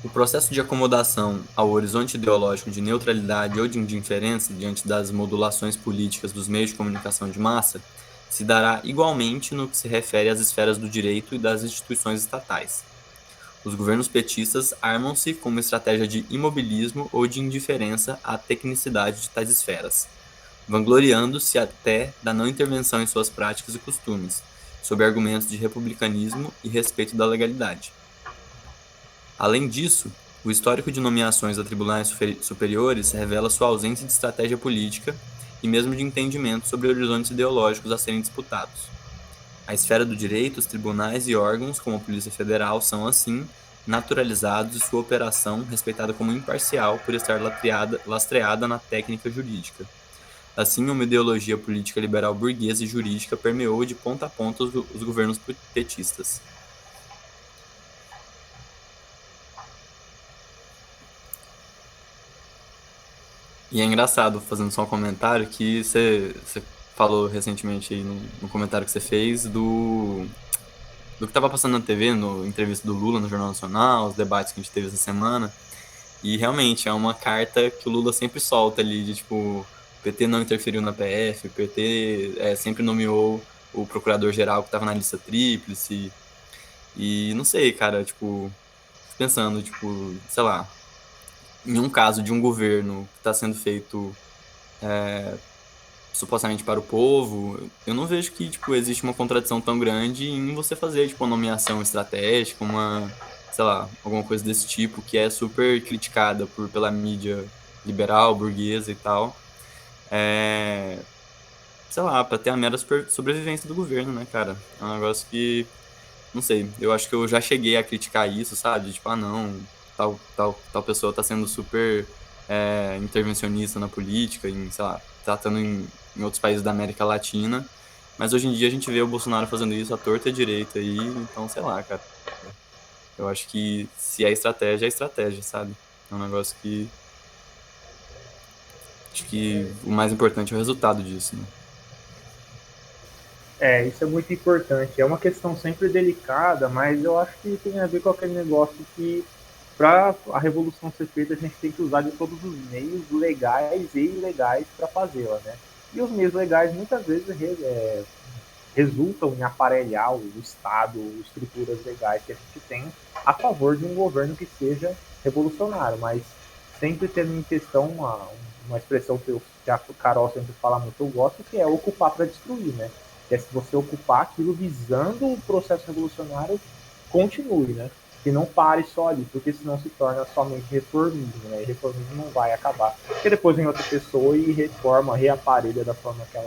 O processo de acomodação ao horizonte ideológico de neutralidade ou de indiferença diante das modulações políticas dos meios de comunicação de massa se dará igualmente no que se refere às esferas do direito e das instituições estatais. Os governos petistas armam-se com uma estratégia de imobilismo ou de indiferença à tecnicidade de tais esferas, vangloriando-se até da não intervenção em suas práticas e costumes, sob argumentos de republicanismo e respeito da legalidade. Além disso, o histórico de nomeações a tribunais superiores revela sua ausência de estratégia política e mesmo de entendimento sobre horizontes ideológicos a serem disputados. A esfera do direito, os tribunais e órgãos, como a Polícia Federal, são, assim, naturalizados e sua operação respeitada como imparcial por estar lastreada na técnica jurídica. Assim, uma ideologia política liberal burguesa e jurídica permeou de ponta a ponta os governos petistas. E é engraçado, fazendo só um comentário, que você falou recentemente aí no comentário que você fez do que estava passando na TV, no entrevista do Lula no Jornal Nacional, os debates que a gente teve essa semana. E realmente é uma carta que o Lula sempre solta ali, de tipo, o PT não interferiu na PF, o PT sempre nomeou o procurador-geral que estava na lista tríplice. E não sei, cara, tipo, pensando, tipo, sei lá, em um caso de um governo que está sendo feito supostamente para o povo, eu não vejo que tipo, existe uma contradição tão grande em você fazer tipo, uma nomeação estratégica, sei lá, alguma coisa desse tipo, que é super criticada pela mídia liberal, burguesa e tal. Sei lá, para ter a mera sobrevivência do governo, né, cara? É um negócio que, não sei, eu acho que eu já cheguei a criticar isso, sabe? Tipo, não, tal pessoa tá sendo super intervencionista na política, sei lá, tratando em outros países da América Latina, mas hoje em dia a gente vê o Bolsonaro fazendo isso à torta e à direita aí, então sei lá, cara. Eu acho que se é estratégia, sabe? É um negócio que acho que o mais importante é o resultado disso, né? Isso é muito importante. É uma questão sempre delicada, mas eu acho que tem a ver com aquele negócio que para a revolução ser feita, a gente tem que usar de todos os meios legais e ilegais para fazê-la, né? E os meios legais muitas vezes resultam em aparelhar o Estado, estruturas legais que a gente tem a favor de um governo que seja revolucionário, mas sempre tendo em questão uma expressão que a Carol sempre fala muito, eu gosto, que é ocupar para destruir, né? Que é se você ocupar aquilo visando o processo revolucionário continue, né? Que não pare só ali, porque senão se torna somente reformismo, né? E reformismo não vai acabar. Porque depois vem outra pessoa e reforma, reaparelha da forma que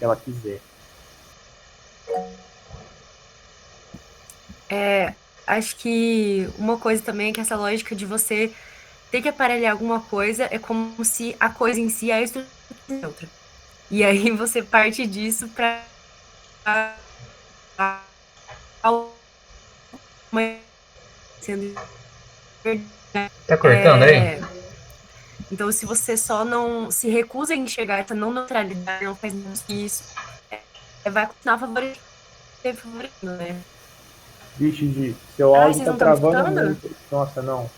ela quiser. Acho que uma coisa também é que essa lógica de você ter que aparelhar alguma coisa é como se a coisa em si é a estrutura neutra. E aí você parte disso para sendo Tá cortando aí? Então, se você só não se recusa a enxergar essa não neutralidade, não faz menos que isso, vai continuar favorecendo, né? Vixe, Gi, seu Ai, áudio vocês tá não estão me travando escutando? muito. Nossa, não.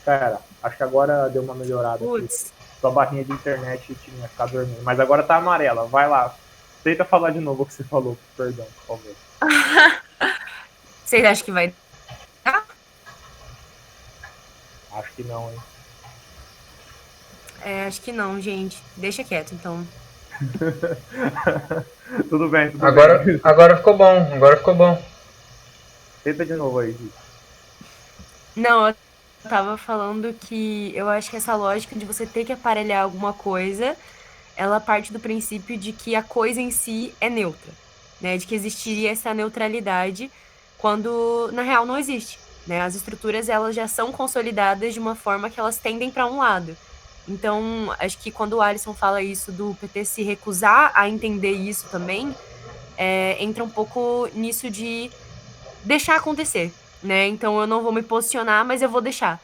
Pera, acho que agora deu uma melhorada aqui. Putz. Sua barrinha de internet tinha ficado dormindo. Mas agora tá amarela. Vai lá. Tenta falar de novo o que você falou. Perdão, por favor. Vocês acham que vai dar? Acho que não, hein? Acho que não, gente. Deixa quieto, então. Tudo bem, tudo bem. Agora ficou bom, agora ficou bom. Tenta de novo aí, Gi. Não, eu tava falando que eu acho que essa lógica de você ter que aparelhar alguma coisa, ela parte do princípio de que a coisa em si é neutra, né? De que existiria essa neutralidade quando, na real, não existe, né? As estruturas, elas já são consolidadas de uma forma que elas tendem para um lado. Então, acho que quando o Alisson fala isso do PT se recusar a entender isso também, entra um pouco nisso de deixar acontecer, né? Então, eu não vou me posicionar, mas eu vou deixar.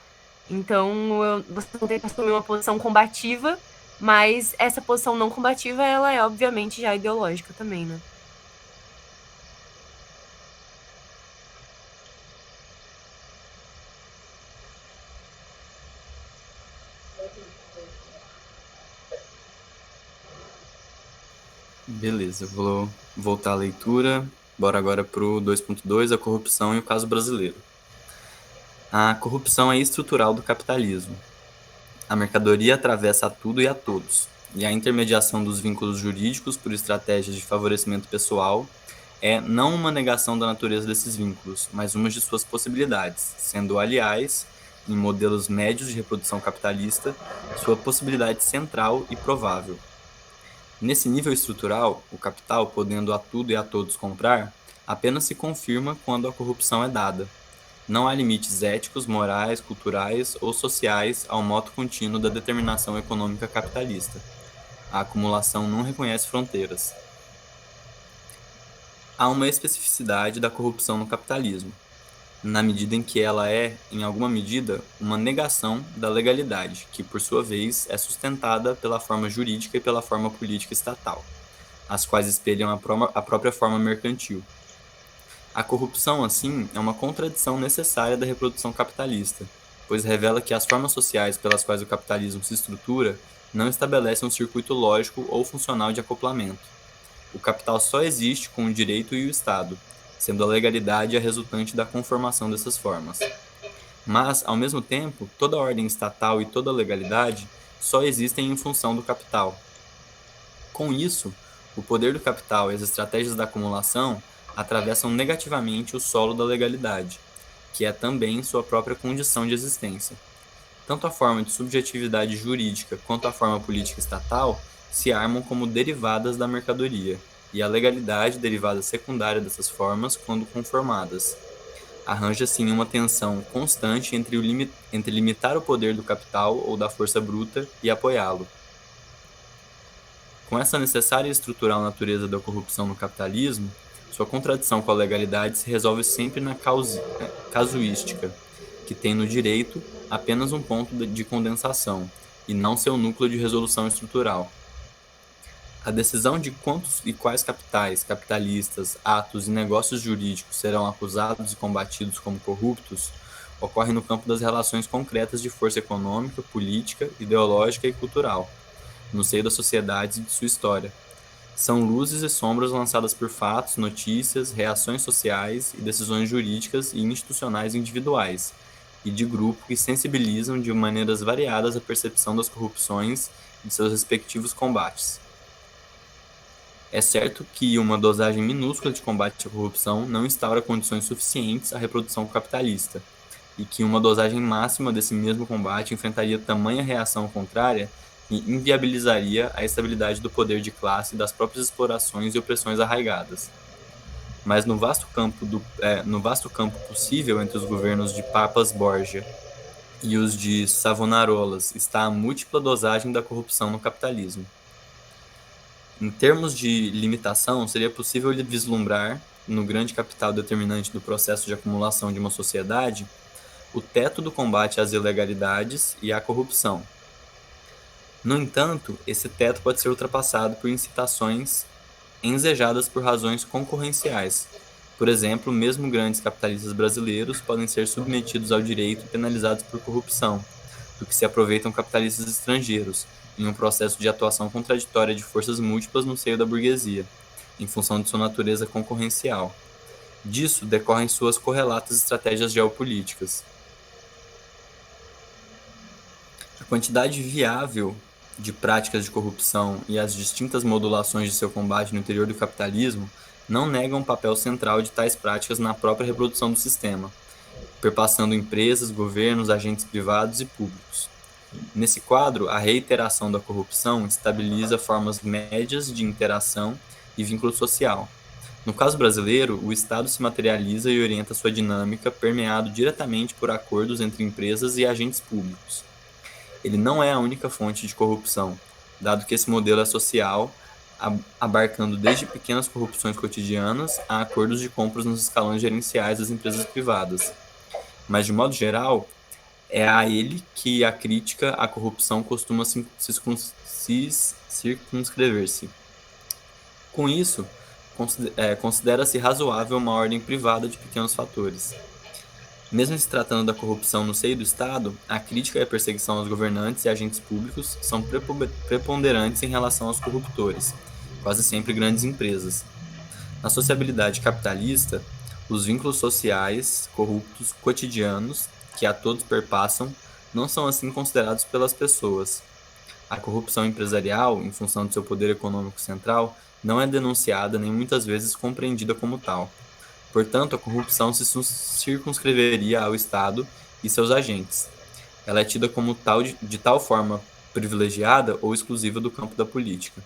Então, você não tem que assumir uma posição combativa, mas essa posição não combativa, ela é obviamente já ideológica também, né? Beleza, eu vou voltar à leitura. Bora agora pro 2.2, a corrupção e o caso brasileiro. A corrupção é estrutural do capitalismo. A mercadoria atravessa a tudo e a todos, e a intermediação dos vínculos jurídicos por estratégias de favorecimento pessoal é não uma negação da natureza desses vínculos, mas uma de suas possibilidades, sendo, aliás, em modelos médios de reprodução capitalista, sua possibilidade central e provável. Nesse nível estrutural, o capital, podendo a tudo e a todos comprar, apenas se confirma quando a corrupção é dada. Não há limites éticos, morais, culturais ou sociais ao modo contínuo da determinação econômica capitalista. A acumulação não reconhece fronteiras. Há uma especificidade da corrupção no capitalismo, na medida em que ela é, em alguma medida, uma negação da legalidade, que, por sua vez, é sustentada pela forma jurídica e pela forma política estatal, as quais espelham a própria forma mercantil. A corrupção, assim, é uma contradição necessária da reprodução capitalista, pois revela que as formas sociais pelas quais o capitalismo se estrutura não estabelecem um circuito lógico ou funcional de acoplamento. O capital só existe com o direito e o Estado, sendo a legalidade a resultante da conformação dessas formas. Mas, ao mesmo tempo, toda a ordem estatal e toda a legalidade só existem em função do capital. Com isso, o poder do capital e as estratégias da acumulação atravessam negativamente o solo da legalidade, que é também sua própria condição de existência. Tanto a forma de subjetividade jurídica quanto a forma política estatal se armam como derivadas da mercadoria, e a legalidade derivada secundária dessas formas quando conformadas. Arranja-se uma tensão constante entre limitar o poder do capital ou da força bruta e apoiá-lo. Com essa necessária e estrutural natureza da corrupção no capitalismo, sua contradição com a legalidade se resolve sempre na casuística, que tem no direito apenas um ponto de condensação, e não seu núcleo de resolução estrutural. A decisão de quantos e quais capitais, capitalistas, atos e negócios jurídicos serão acusados e combatidos como corruptos, ocorre no campo das relações concretas de força econômica, política, ideológica e cultural, no seio das sociedades e de sua história. São luzes e sombras lançadas por fatos, notícias, reações sociais e decisões jurídicas e institucionais individuais e de grupo que sensibilizam de maneiras variadas a percepção das corrupções e de seus respectivos combates. É certo que uma dosagem minúscula de combate à corrupção não instaura condições suficientes à reprodução capitalista, e que uma dosagem máxima desse mesmo combate enfrentaria tamanha reação contrária e inviabilizaria a estabilidade do poder de classe e das próprias explorações e opressões arraigadas. Mas no vasto campo possível entre os governos de Papas Borgia e os de Savonarolas está a múltipla dosagem da corrupção no capitalismo. Em termos de limitação, seria possível vislumbrar, no grande capital determinante do processo de acumulação de uma sociedade, o teto do combate às ilegalidades e à corrupção. No entanto, esse teto pode ser ultrapassado por incitações ensejadas por razões concorrenciais. Por exemplo, mesmo grandes capitalistas brasileiros podem ser submetidos ao direito e penalizados por corrupção, do que se aproveitam capitalistas estrangeiros, em um processo de atuação contraditória de forças múltiplas no seio da burguesia, em função de sua natureza concorrencial. Disso decorrem suas correlatas estratégias geopolíticas. A quantidade viável de práticas de corrupção e as distintas modulações de seu combate no interior do capitalismo não negam um papel central de tais práticas na própria reprodução do sistema, perpassando empresas, governos, agentes privados e públicos. Nesse quadro, a reiteração da corrupção estabiliza formas médias de interação e vínculo social. No caso brasileiro, o Estado se materializa e orienta sua dinâmica permeado diretamente por acordos entre empresas e agentes públicos. Ele não é a única fonte de corrupção, dado que esse modelo é social, abarcando desde pequenas corrupções cotidianas a acordos de compras nos escalões gerenciais das empresas privadas. Mas, de modo geral, é a ele que a crítica à corrupção costuma circunscrever-se. Com isso, considera-se razoável uma ordem privada de pequenos fatores. Mesmo se tratando da corrupção no seio do Estado, a crítica e a perseguição aos governantes e agentes públicos são preponderantes em relação aos corruptores, quase sempre grandes empresas. Na sociabilidade capitalista, os vínculos sociais corruptos cotidianos que a todos perpassam não são assim considerados pelas pessoas. A corrupção empresarial, em função de seu poder econômico central, não é denunciada nem muitas vezes compreendida como tal. Portanto, a corrupção se circunscreveria ao Estado e seus agentes. Ela é tida como tal de tal forma privilegiada ou exclusiva do campo da política.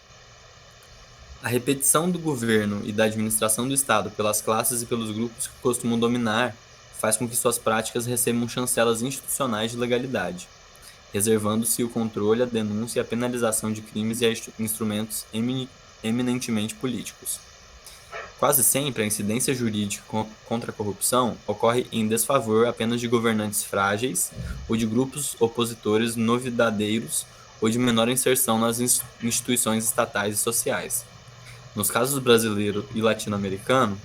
A repetição do governo e da administração do Estado pelas classes e pelos grupos que costumam dominar faz com que suas práticas recebam chancelas institucionais de legalidade, reservando-se o controle, a denúncia e a penalização de crimes e a instrumentos eminentemente políticos. Quase sempre, a incidência jurídica contra a corrupção ocorre em desfavor apenas de governantes frágeis ou de grupos opositores novidadeiros ou de menor inserção nas instituições estatais e sociais. Nos casos brasileiro e latino-americano,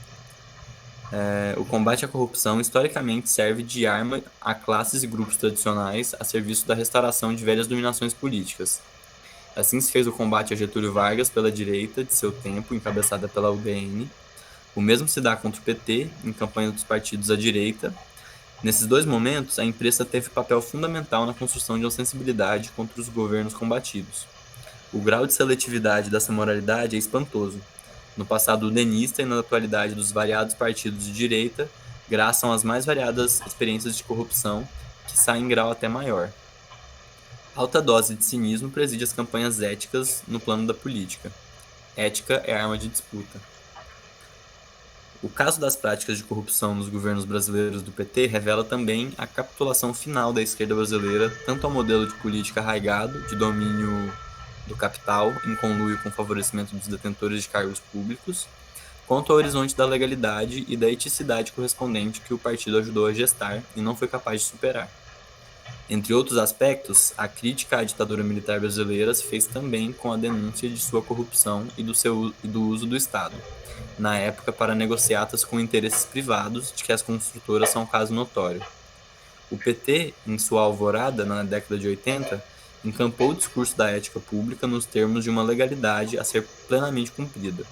o combate à corrupção historicamente serve de arma a classes e grupos tradicionais a serviço da restauração de velhas dominações políticas. Assim se fez o combate a Getúlio Vargas pela direita de seu tempo, encabeçada pela UDN. O mesmo se dá contra o PT, em campanha dos partidos à direita. Nesses dois momentos, a imprensa teve papel fundamental na construção de uma sensibilidade contra os governos combatidos. O grau de seletividade dessa moralidade é espantoso. No passado udenista e na atualidade dos variados partidos de direita, graçam às mais variadas experiências de corrupção, que saem em grau até maior. Alta dose de cinismo preside as campanhas éticas no plano da política. Ética é arma de disputa. O caso das práticas de corrupção nos governos brasileiros do PT revela também a capitulação final da esquerda brasileira tanto ao modelo de política arraigado, de domínio do capital, em conluio com o favorecimento dos detentores de cargos públicos, quanto ao horizonte da legalidade e da eticidade correspondente que o partido ajudou a gestar e não foi capaz de superar. Entre outros aspectos, a crítica à ditadura militar brasileira se fez também com a denúncia de sua corrupção e do uso do Estado, na época para negociatas com interesses privados, de que as construtoras são um caso notório. O PT, em sua alvorada na década de 80, encampou o discurso da ética pública nos termos de uma legalidade a ser plenamente cumprida.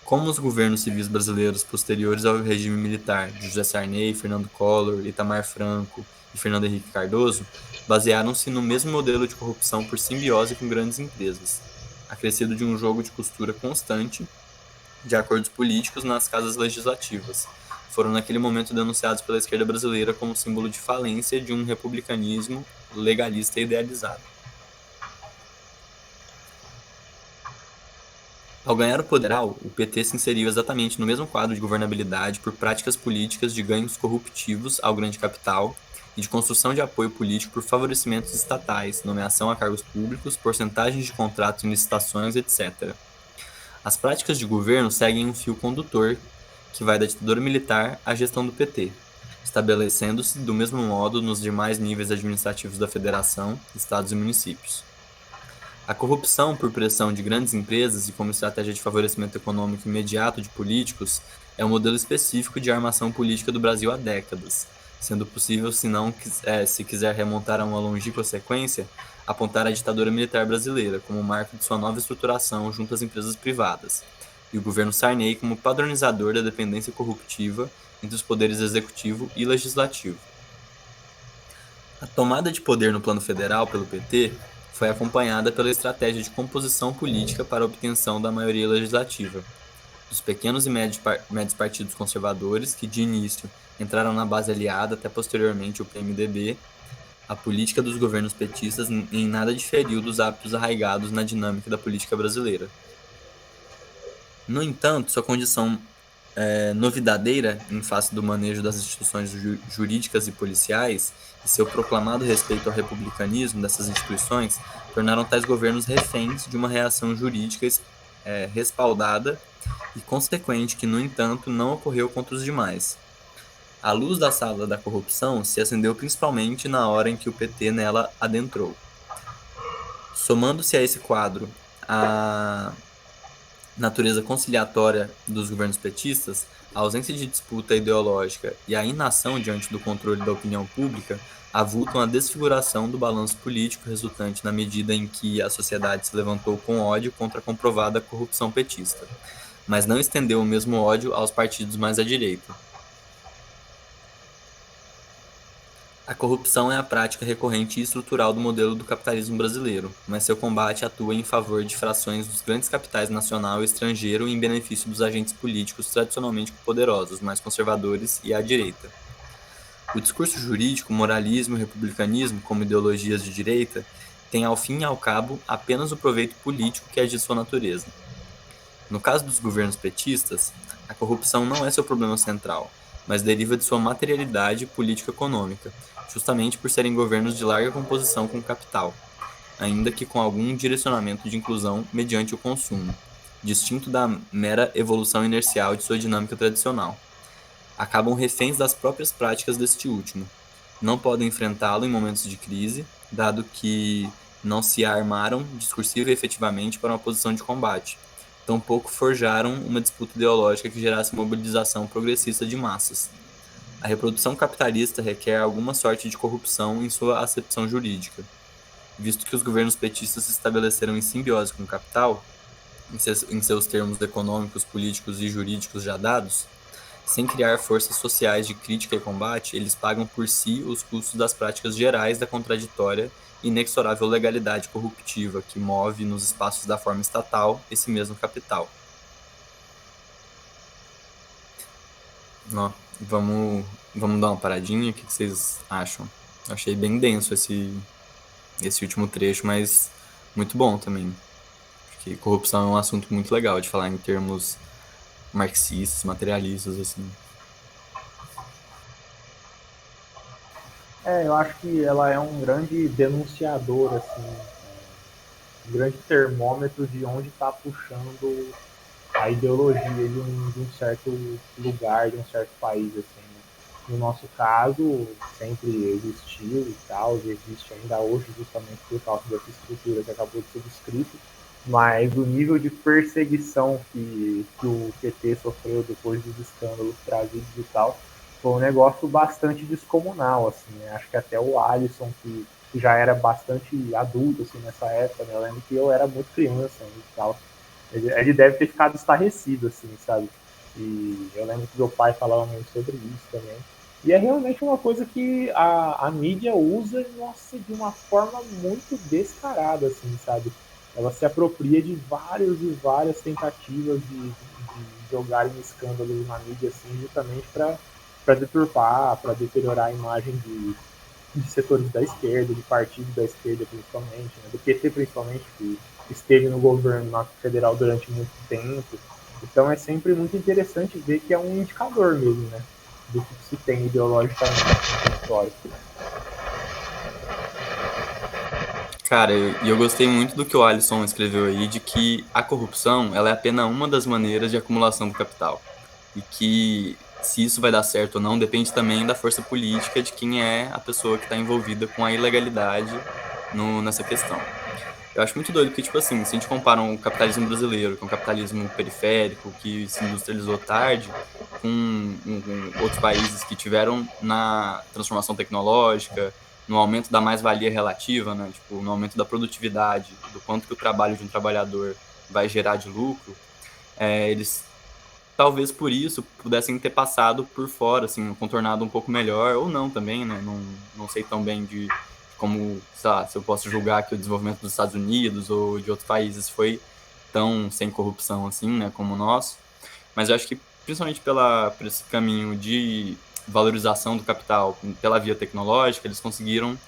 Como os governos civis brasileiros posteriores ao regime militar de José Sarney, Fernando Collor, Itamar Franco e Fernando Henrique Cardoso basearam-se no mesmo modelo de corrupção por simbiose com grandes empresas, acrescido de um jogo de costura constante de acordos políticos nas casas legislativas. Foram naquele momento denunciados pela esquerda brasileira como símbolo de falência de um republicanismo legalista e idealizado. Ao ganhar o poderal, o PT se inseriu exatamente no mesmo quadro de governabilidade por práticas políticas de ganhos corruptivos ao grande capital e de construção de apoio político por favorecimentos estatais, nomeação a cargos públicos, porcentagens de contratos em licitações, etc. As práticas de governo seguem um fio condutor que vai da ditadura militar à gestão do PT, estabelecendo-se do mesmo modo nos demais níveis administrativos da federação, estados e municípios. A corrupção por pressão de grandes empresas e como estratégia de favorecimento econômico imediato de políticos é um modelo específico de armação política do Brasil há décadas, sendo possível, se quiser remontar a uma longínqua sequência, apontar a ditadura militar brasileira como marco de sua nova estruturação junto às empresas privadas, e o governo Sarney como padronizador da dependência corruptiva entre os poderes executivo e legislativo. A tomada de poder no plano federal pelo PT foi acompanhada pela estratégia de composição política para a obtenção da maioria legislativa. Dos pequenos e médios partidos conservadores, que de início entraram na base aliada até posteriormente o PMDB, a política dos governos petistas em nada diferiu dos hábitos arraigados na dinâmica da política brasileira. No entanto, sua condição novidadeira em face do manejo das instituições jurídicas e policiais e seu proclamado respeito ao republicanismo dessas instituições tornaram tais governos reféns de uma reação jurídica respaldada e consequente que, no entanto, não ocorreu contra os demais. A luz da sala da corrupção se acendeu principalmente na hora em que o PT nela adentrou. Somando-se a esse quadro a natureza conciliatória dos governos petistas, a ausência de disputa ideológica e a inação diante do controle da opinião pública avultam a desfiguração do balanço político resultante na medida em que a sociedade se levantou com ódio contra a comprovada corrupção petista, mas não estendeu o mesmo ódio aos partidos mais à direita. A corrupção é a prática recorrente e estrutural do modelo do capitalismo brasileiro, mas seu combate atua em favor de frações dos grandes capitais nacional e estrangeiro em benefício dos agentes políticos tradicionalmente poderosos, mais conservadores e à direita. O discurso jurídico, moralismo e republicanismo, como ideologias de direita, têm ao fim e ao cabo apenas o proveito político que é de sua natureza. No caso dos governos petistas, a corrupção não é seu problema central, mas deriva de sua materialidade político-econômica, justamente por serem governos de larga composição com o capital, ainda que com algum direcionamento de inclusão mediante o consumo, distinto da mera evolução inercial de sua dinâmica tradicional. Acabam reféns das próprias práticas deste último. Não podem enfrentá-lo em momentos de crise, dado que não se armaram discursiva e efetivamente para uma posição de combate. Tampouco forjaram uma disputa ideológica que gerasse mobilização progressista de massas. A reprodução capitalista requer alguma sorte de corrupção em sua acepção jurídica. Visto que os governos petistas se estabeleceram em simbiose com o capital, em seus termos econômicos, políticos e jurídicos já dados, sem criar forças sociais de crítica e combate, eles pagam por si os custos das práticas gerais da contraditória e inexorável legalidade corruptiva que move nos espaços da forma estatal esse mesmo capital. Vamos dar uma paradinha, o que vocês acham? Eu achei bem denso esse último trecho, mas muito bom também. Porque corrupção é um assunto muito legal de falar em termos marxistas, materialistas, assim. Eu acho que ela é um grande denunciador, assim, um grande termômetro de onde está puxando a ideologia de um certo lugar, de um certo país, assim. No nosso caso, sempre existiu e tal, e existe ainda hoje justamente por causa dessa estrutura que acabou de ser descrita, mas o nível de perseguição que o PT sofreu depois dos escândalos trazidos e tal, foi um negócio bastante descomunal, assim, né? Acho que até o Alisson, que já era bastante adulto, assim, nessa época, né? Eu lembro que eu era muito criança e tal. Ele deve ter ficado estarrecido, assim, sabe? E eu lembro que meu pai falava muito sobre isso também. E é realmente uma coisa que a mídia usa, nossa, de uma forma muito descarada, assim, sabe? Ela se apropria de várias e várias tentativas de jogarem escândalos na mídia, assim, justamente para deturpar, para deteriorar a imagem de setores da esquerda, de partidos da esquerda principalmente, né? Do PT principalmente, que esteve no governo federal durante muito tempo. Então é sempre muito interessante ver que é um indicador mesmo, né? Do que se tem ideologicamente no território. Cara, eu gostei muito do que o Alisson escreveu aí, de que a corrupção ela é apenas uma das maneiras de acumulação do capital. E que se isso vai dar certo ou não depende também da força política de quem é a pessoa que está envolvida com a ilegalidade nessa questão. Eu acho muito doido porque, tipo assim, se a gente compara o capitalismo brasileiro, que é um capitalismo periférico, que se industrializou tarde, com outros países que tiveram na transformação tecnológica, no aumento da mais-valia relativa, né? Tipo, no aumento da produtividade, do quanto que o trabalho de um trabalhador vai gerar de lucro, eles talvez por isso pudessem ter passado por fora, assim, contornado um pouco melhor, ou não também, né? Não sei tão bem de como, sei lá, se eu posso julgar que o desenvolvimento dos Estados Unidos ou de outros países foi tão sem corrupção assim, né, como o nosso. Mas eu acho que, principalmente por esse caminho de valorização do capital pela via tecnológica, eles conseguiram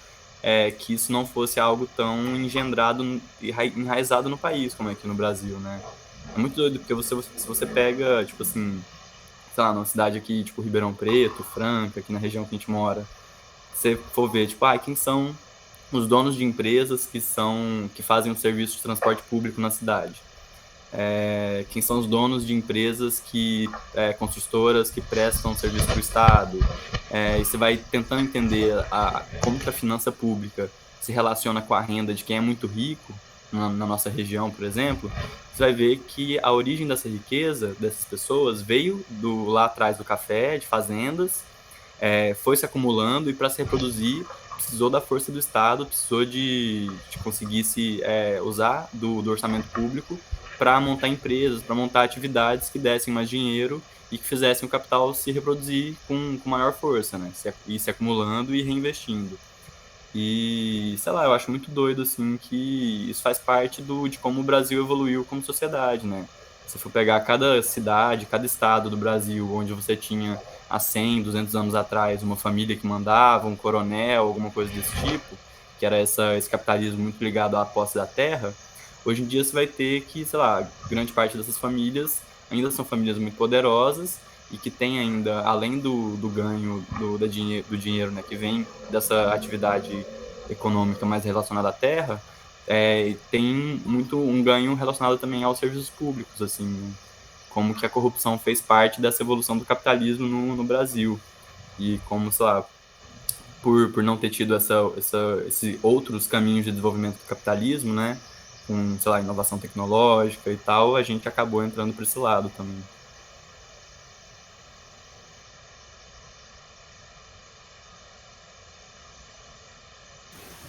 que isso não fosse algo tão engendrado e enraizado no país, como é aqui no Brasil, né? É muito doido, porque se você pega, tipo assim, sei lá, numa cidade aqui, tipo Ribeirão Preto, Franca, aqui na região que a gente mora, você for ver, tipo, quem são os donos de empresas que fazem o serviço de transporte público na cidade? Quem são os donos de empresas construtoras que prestam serviço para o Estado? E você vai tentando entender como que a finança pública se relaciona com a renda de quem é muito rico, na nossa região, por exemplo, você vai ver que a origem dessa riqueza, dessas pessoas, veio lá atrás do café, de fazendas, foi se acumulando e para se reproduzir precisou da força do Estado, precisou de conseguir se usar do orçamento público para montar empresas, para montar atividades que dessem mais dinheiro e que fizessem o capital se reproduzir com maior força, né? Se acumulando e reinvestindo. E, sei lá, eu acho muito doido, assim, que isso faz parte de como o Brasil evoluiu como sociedade, né? Se for pegar cada cidade, cada estado do Brasil, onde você tinha há 100, 200 anos atrás uma família que mandava, um coronel, alguma coisa desse tipo, que era esse capitalismo muito ligado à posse da terra, hoje em dia você vai ter que, sei lá, grande parte dessas famílias ainda são famílias muito poderosas e que tem ainda, além do ganho do dinheiro, né, que vem dessa atividade econômica mais relacionada à terra, tem muito um ganho relacionado também aos serviços públicos, assim, né? Como que a corrupção fez parte dessa evolução do capitalismo no Brasil. E como, sei lá, por não ter tido esses outros caminhos de desenvolvimento do capitalismo, né? Com, sei lá, inovação tecnológica e tal, a gente acabou entrando para esse lado também.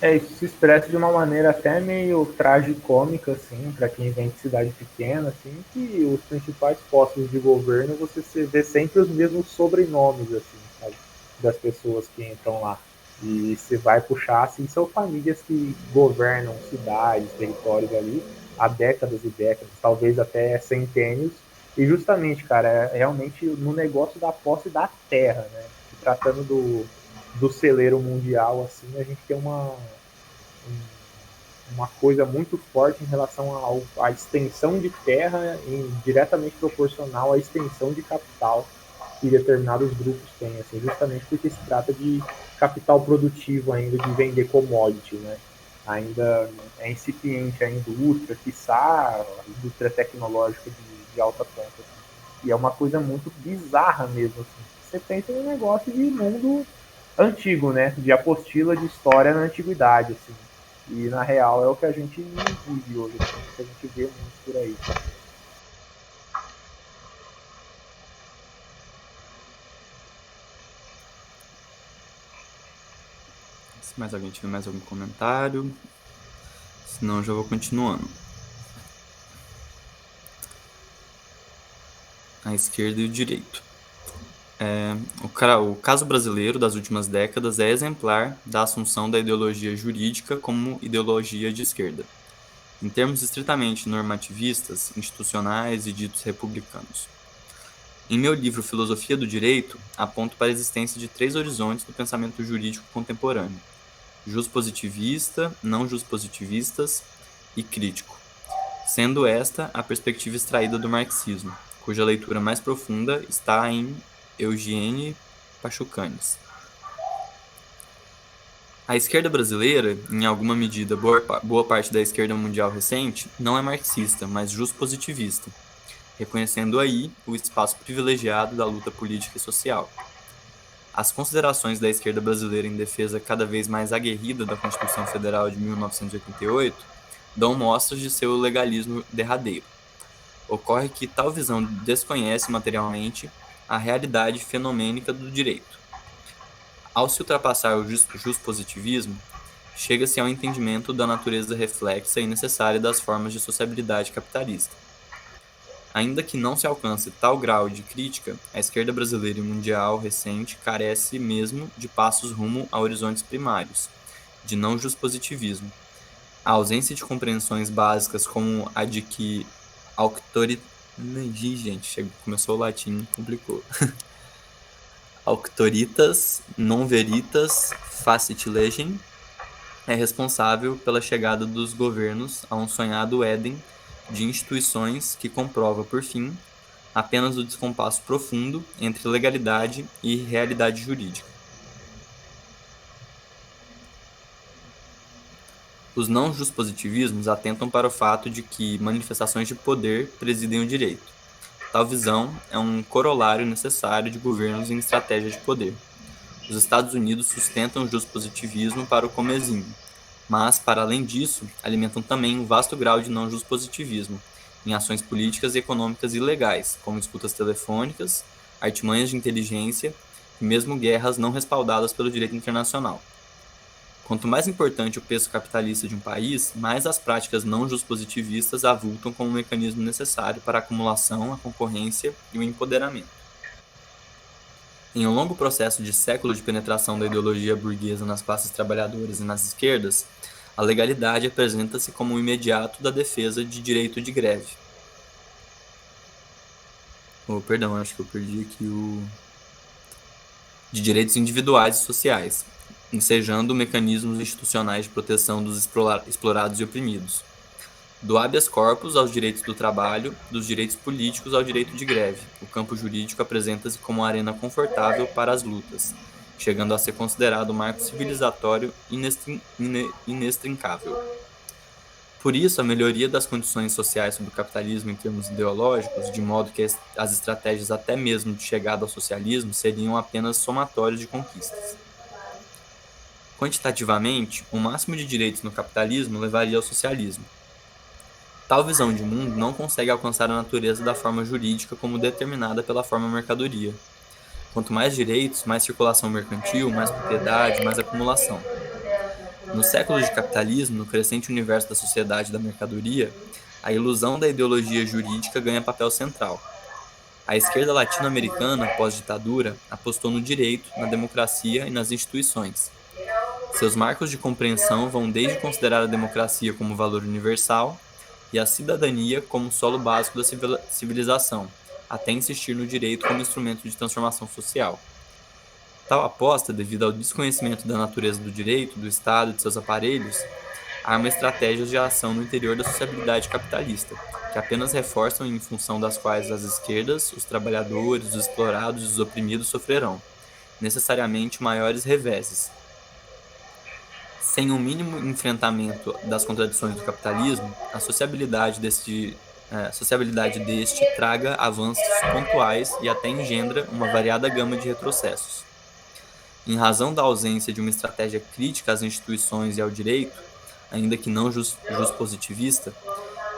Isso se expressa de uma maneira até meio tragicômica, assim, para quem vem de cidade pequena, assim, que os principais postos de governo você vê sempre os mesmos sobrenomes, assim, sabe, das pessoas que entram lá. E você vai puxar, assim, são famílias que governam cidades, territórios ali há décadas e décadas, talvez até centênios. E justamente, cara, é realmente no negócio da posse da terra, né? Tratando do celeiro mundial, assim, a gente tem uma coisa muito forte em relação à extensão de terra diretamente proporcional à extensão de capital que determinados grupos têm, assim, justamente porque se trata de capital produtivo ainda, de vender commodity, né? Ainda é incipiente a indústria, quiçá a indústria tecnológica de alta ponta. Assim. E é uma coisa muito bizarra mesmo. Assim. Você pensa em um negócio de mundo antigo, né? De apostila de história na antiguidade, assim. E na real é o que a gente vive hoje, assim, o que a gente vê muito por aí. Se mais alguém tiver mais algum comentário. Senão eu já vou continuando. A esquerda e o direito. O caso brasileiro das últimas décadas é exemplar da assunção da ideologia jurídica como ideologia de esquerda, em termos estritamente normativistas, institucionais e ditos republicanos. Em meu livro Filosofia do Direito, aponto para a existência de 3 horizontes do pensamento jurídico contemporâneo: juspositivista, não juspositivistas e crítico, sendo esta a perspectiva extraída do marxismo, cuja leitura mais profunda está em Eugene Pachucanes. A esquerda brasileira, em alguma medida boa parte da esquerda mundial recente, não é marxista, mas juspositivista, reconhecendo aí o espaço privilegiado da luta política e social. As considerações da esquerda brasileira em defesa cada vez mais aguerrida da Constituição Federal de 1988 dão mostras de seu legalismo derradeiro. Ocorre que tal visão desconhece materialmente a realidade fenomênica do direito. Ao se ultrapassar o juspositivismo, chega-se ao entendimento da natureza reflexa e necessária das formas de sociabilidade capitalista. Ainda que não se alcance tal grau de crítica, a esquerda brasileira e mundial recente carece mesmo de passos rumo a horizontes primários, de não juspositivismo. A ausência de compreensões básicas como a de que começou o latim, complicou. Auctoritas non veritas facit legem é responsável pela chegada dos governos a um sonhado Éden de instituições que comprova, por fim, apenas o descompasso profundo entre legalidade e realidade jurídica. Os não juspositivismos atentam para o fato de que manifestações de poder presidem o direito. Tal visão é um corolário necessário de governos em estratégia de poder. Os Estados Unidos sustentam o juspositivismo para o comezinho, mas, para além disso, alimentam também um vasto grau de não juspositivismo em ações políticas e econômicas ilegais, como escutas telefônicas, artimanhas de inteligência e mesmo guerras não respaldadas pelo direito internacional. Quanto mais importante o peso capitalista de um país, mais as práticas não juspositivistas avultam como um mecanismo necessário para a acumulação, a concorrência e o empoderamento. Em um longo processo de século de penetração da ideologia burguesa nas classes trabalhadoras e nas esquerdas, a legalidade apresenta-se como o imediato da defesa de direito de greve. Acho que eu perdi aqui de direitos individuais e sociais, ensejando mecanismos institucionais de proteção dos explorados e oprimidos. Do habeas corpus aos direitos do trabalho, dos direitos políticos ao direito de greve, o campo jurídico apresenta-se como uma arena confortável para as lutas, chegando a ser considerado um marco civilizatório inextrincável. Por isso, a melhoria das condições sociais sob o capitalismo em termos ideológicos, de modo que as estratégias até mesmo de chegada ao socialismo seriam apenas somatórios de conquistas. Quantitativamente, o máximo de direitos no capitalismo levaria ao socialismo. Tal visão de mundo não consegue alcançar a natureza da forma jurídica como determinada pela forma mercadoria. Quanto mais direitos, mais circulação mercantil, mais propriedade, mais acumulação. No século de capitalismo, no crescente universo da sociedade da mercadoria, a ilusão da ideologia jurídica ganha papel central. A esquerda latino-americana, pós-ditadura, apostou no direito, na democracia e nas instituições. Seus marcos de compreensão vão desde considerar a democracia como valor universal e a cidadania como solo básico da civilização, até insistir no direito como instrumento de transformação social. Tal aposta, devido ao desconhecimento da natureza do direito, do Estado e de seus aparelhos, arma estratégias de ação no interior da sociabilidade capitalista, que apenas reforçam e em função das quais as esquerdas, os trabalhadores, os explorados e os oprimidos sofrerão, necessariamente maiores reveses. Sem um mínimo enfrentamento das contradições do capitalismo, a sociabilidade deste traga avanços pontuais e até engendra uma variada gama de retrocessos. Em razão da ausência de uma estratégia crítica às instituições e ao direito, ainda que não juspositivista,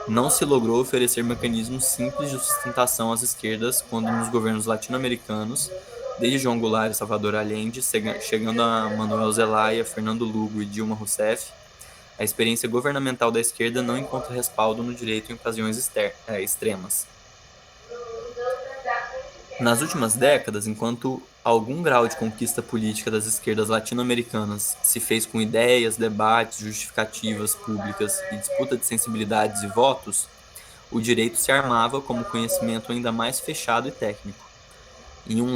não se logrou oferecer mecanismos simples de sustentação às esquerdas quando nos governos latino-americanos desde João Goulart e Salvador Allende, chegando a Manuel Zelaya, Fernando Lugo e Dilma Rousseff, a experiência governamental da esquerda não encontra respaldo no direito em ocasiões extremas. Nas últimas décadas, enquanto algum grau de conquista política das esquerdas latino-americanas se fez com ideias, debates, justificativas públicas e disputa de sensibilidades e votos, o direito se armava como conhecimento ainda mais fechado e técnico, em um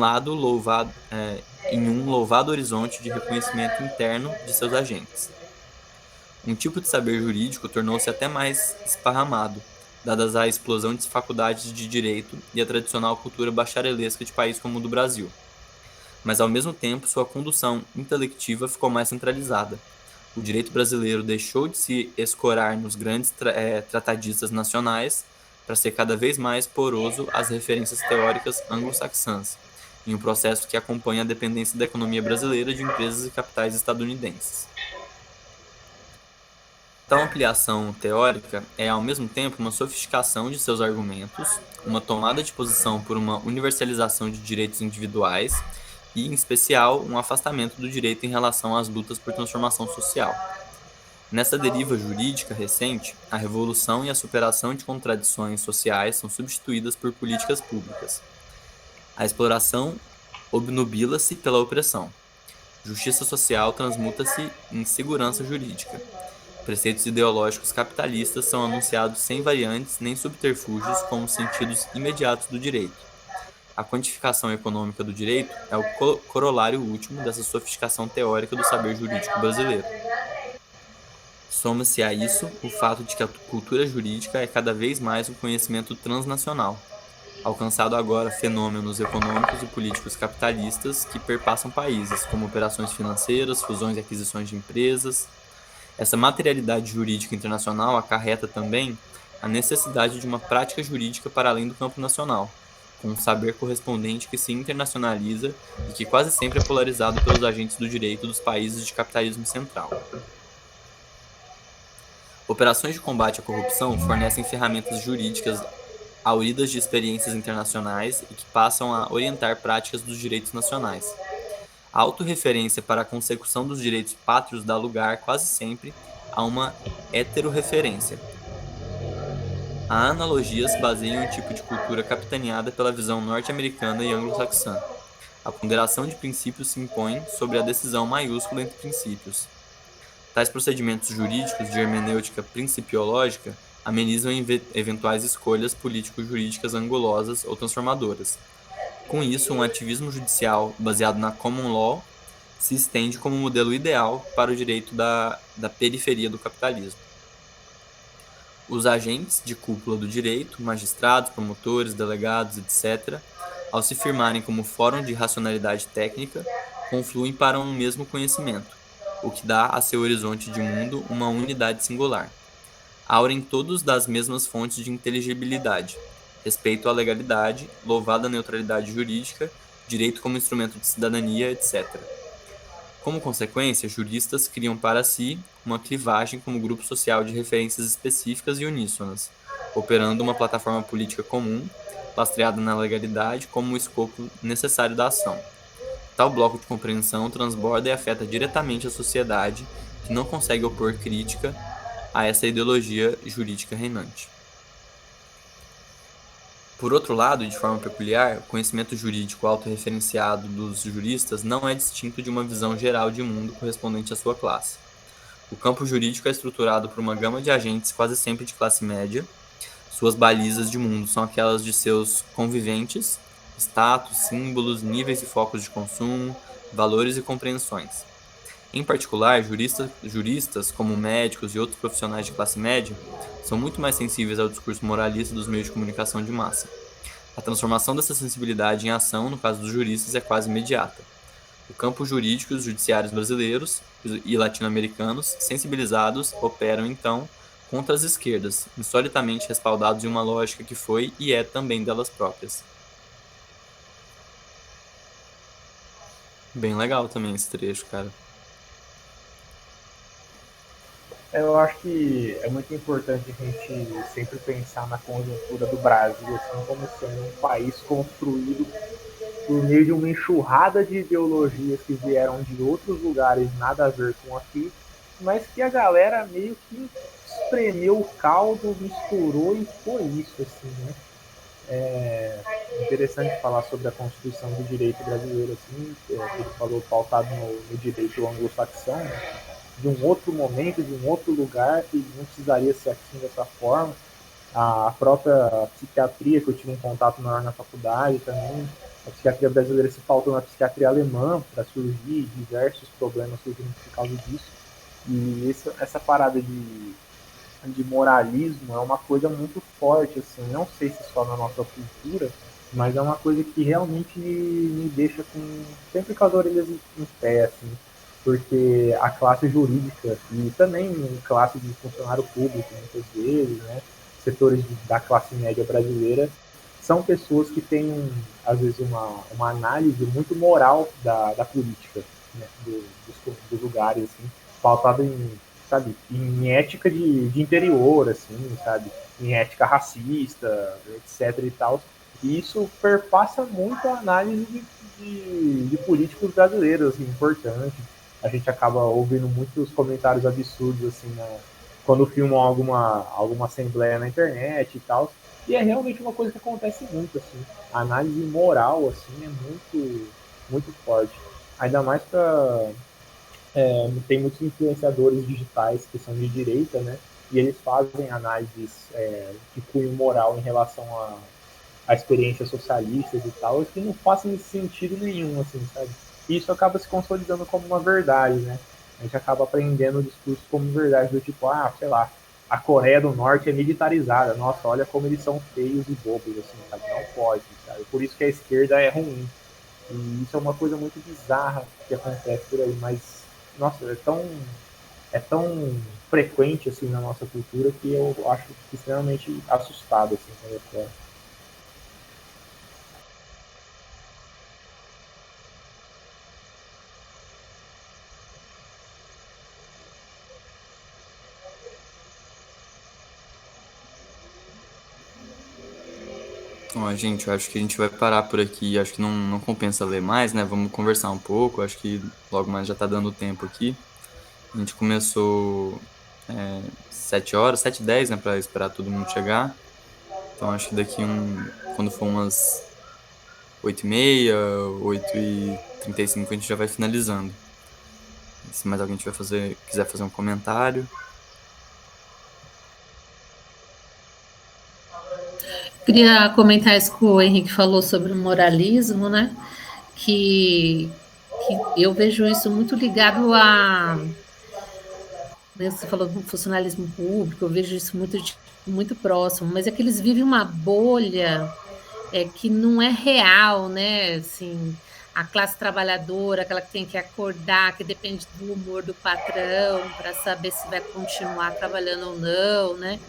louvado horizonte de reconhecimento interno de seus agentes. Um tipo de saber jurídico tornou-se até mais esparramado, dadas a explosão de faculdades de direito e a tradicional cultura bacharelesca de países como o do Brasil. Mas, ao mesmo tempo, sua condução intelectiva ficou mais centralizada. O direito brasileiro deixou de se escorar nos grandes tratadistas nacionais para ser cada vez mais poroso às referências teóricas anglo-saxãs, em um processo que acompanha a dependência da economia brasileira de empresas e capitais estadunidenses. Tal ampliação teórica é, ao mesmo tempo, uma sofisticação de seus argumentos, uma tomada de posição por uma universalização de direitos individuais e, em especial, um afastamento do direito em relação às lutas por transformação social. Nessa deriva jurídica recente, a revolução e a superação de contradições sociais são substituídas por políticas públicas. A exploração obnubila-se pela opressão. Justiça social transmuta-se em segurança jurídica. Preceitos ideológicos capitalistas são anunciados sem variantes nem subterfúgios como sentidos imediatos do direito. A quantificação econômica do direito é o corolário último dessa sofisticação teórica do saber jurídico brasileiro. Soma-se a isso o fato de que a cultura jurídica é cada vez mais um conhecimento transnacional, alcançado agora fenômenos econômicos e políticos capitalistas que perpassam países, como operações financeiras, fusões e aquisições de empresas. Essa materialidade jurídica internacional acarreta também a necessidade de uma prática jurídica para além do campo nacional, com um saber correspondente que se internacionaliza e que quase sempre é polarizado pelos agentes do direito dos países de capitalismo central. Operações de combate à corrupção fornecem ferramentas jurídicas auridas de experiências internacionais e que passam a orientar práticas dos direitos nacionais. A autorreferência para a consecução dos direitos pátrios dá lugar, quase sempre, a uma heterorreferência. A analogias baseiam um tipo de cultura capitaneada pela visão norte-americana e anglo-saxã. A ponderação de princípios se impõe sobre a decisão maiúscula entre princípios. Tais procedimentos jurídicos de hermenêutica principiológica amenizam eventuais escolhas político-jurídicas angulosas ou transformadoras. Com isso, um ativismo judicial baseado na common law se estende como modelo ideal para o direito da periferia do capitalismo. Os agentes de cúpula do direito, magistrados, promotores, delegados, etc., ao se firmarem como fórum de racionalidade técnica, confluem para um mesmo conhecimento, o que dá a seu horizonte de mundo uma unidade singular. Aurem todos das mesmas fontes de inteligibilidade, respeito à legalidade, louvada neutralidade jurídica, direito como instrumento de cidadania, etc. Como consequência, juristas criam para si uma clivagem como grupo social de referências específicas e uníssonas, operando uma plataforma política comum, lastreada na legalidade como o escopo necessário da ação. Tal bloco de compreensão transborda e afeta diretamente a sociedade, que não consegue opor crítica a essa ideologia jurídica reinante. Por outro lado, e de forma peculiar, o conhecimento jurídico autorreferenciado dos juristas não é distinto de uma visão geral de mundo correspondente à sua classe. O campo jurídico é estruturado por uma gama de agentes quase sempre de classe média. Suas balizas de mundo são aquelas de seus conviventes, status, símbolos, níveis e focos de consumo, valores e compreensões. Em particular, juristas, como médicos e outros profissionais de classe média, são muito mais sensíveis ao discurso moralista dos meios de comunicação de massa. A transformação dessa sensibilidade em ação, no caso dos juristas, é quase imediata. O campo jurídico e os judiciários brasileiros e latino-americanos, sensibilizados, operam, então, contra as esquerdas, insolitamente respaldados em uma lógica que foi e é também delas próprias. Bem legal também esse trecho, cara. Eu acho que é muito importante a gente sempre pensar na conjuntura do Brasil, assim como sendo um país construído por meio de uma enxurrada de ideologias que vieram de outros lugares, nada a ver com aqui, mas que a galera meio que espremeu o caldo, misturou e foi isso, assim, né? É interessante falar sobre a Constituição do direito brasileiro, assim, que ele falou pautado no direito anglo-saxão, né? De um outro momento, de um outro lugar, que não precisaria ser assim dessa forma. A própria psiquiatria, que eu tive um contato maior na faculdade também, a psiquiatria brasileira se pautou na psiquiatria alemã para surgir diversos problemas surgindo por causa disso. E essa parada de moralismo é uma coisa muito forte, assim, não sei se só na nossa cultura, mas é uma coisa que realmente me deixa com, sempre com as orelhas em pé, assim, porque a classe jurídica e também classe de funcionário público, muitas vezes, né, setores da classe média brasileira, são pessoas que têm, às vezes, uma análise muito moral da política, né, dos lugares, assim, pautada em, sabe, em ética de interior, assim, sabe, em ética racista, etc e tal. E isso perpassa muito a análise de políticos brasileiros, assim, importante. A gente acaba ouvindo muitos comentários absurdos, assim, quando filmam alguma assembleia na internet e tal. E é realmente uma coisa que acontece muito, assim. A análise moral, assim, é muito, muito forte. Ainda mais para tem muitos influenciadores digitais que são de direita, né? E eles fazem análises de cunho moral em relação a experiências socialistas e tal, que não fazem sentido nenhum, assim, sabe? E isso acaba se consolidando como uma verdade, né? A gente acaba aprendendo o discurso como verdade, do tipo, sei lá, a Coreia do Norte é militarizada, nossa, olha como eles são feios e bobos, assim, sabe? Não pode, sabe? Por isso que a esquerda é ruim. E isso é uma coisa muito bizarra que acontece por aí, mas, nossa, é tão frequente, assim, na nossa cultura que eu acho extremamente assustado, assim, quando eu falo. Ó, gente, eu acho que a gente vai parar por aqui. Acho que não compensa ler mais, né? Vamos conversar um pouco. Acho que logo mais já tá dando tempo aqui. A gente começou 7 horas, 7h10, né? Pra esperar todo mundo chegar. Então acho que quando for umas 8h30, 8h35, a gente já vai finalizando. Se mais alguém quiser fazer um comentário. Queria comentar isso que o Henrique falou sobre o moralismo, né? Que eu vejo isso muito ligado a. Você falou do funcionalismo público, eu vejo isso muito próximo, mas é que eles vivem uma bolha que não é real, né? Assim, a classe trabalhadora, aquela que tem que acordar, que depende do humor do patrão para saber se vai continuar trabalhando ou não, né?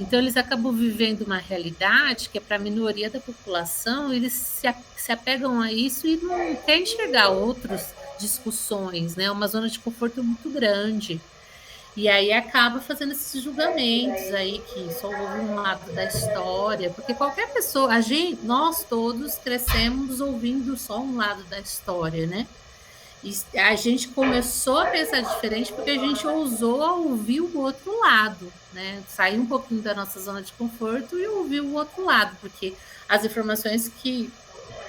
Então, eles acabam vivendo uma realidade que é para a minoria da população, eles se apegam a isso e não querem enxergar outras discussões, né? É uma zona de conforto muito grande. E aí acaba fazendo esses julgamentos aí que só houve um lado da história, porque qualquer pessoa, nós todos crescemos ouvindo só um lado da história, né? E a gente começou a pensar diferente porque a gente ousou ouvir o outro lado, né? Sair um pouquinho da nossa zona de conforto e ouvir o outro lado, porque as informações que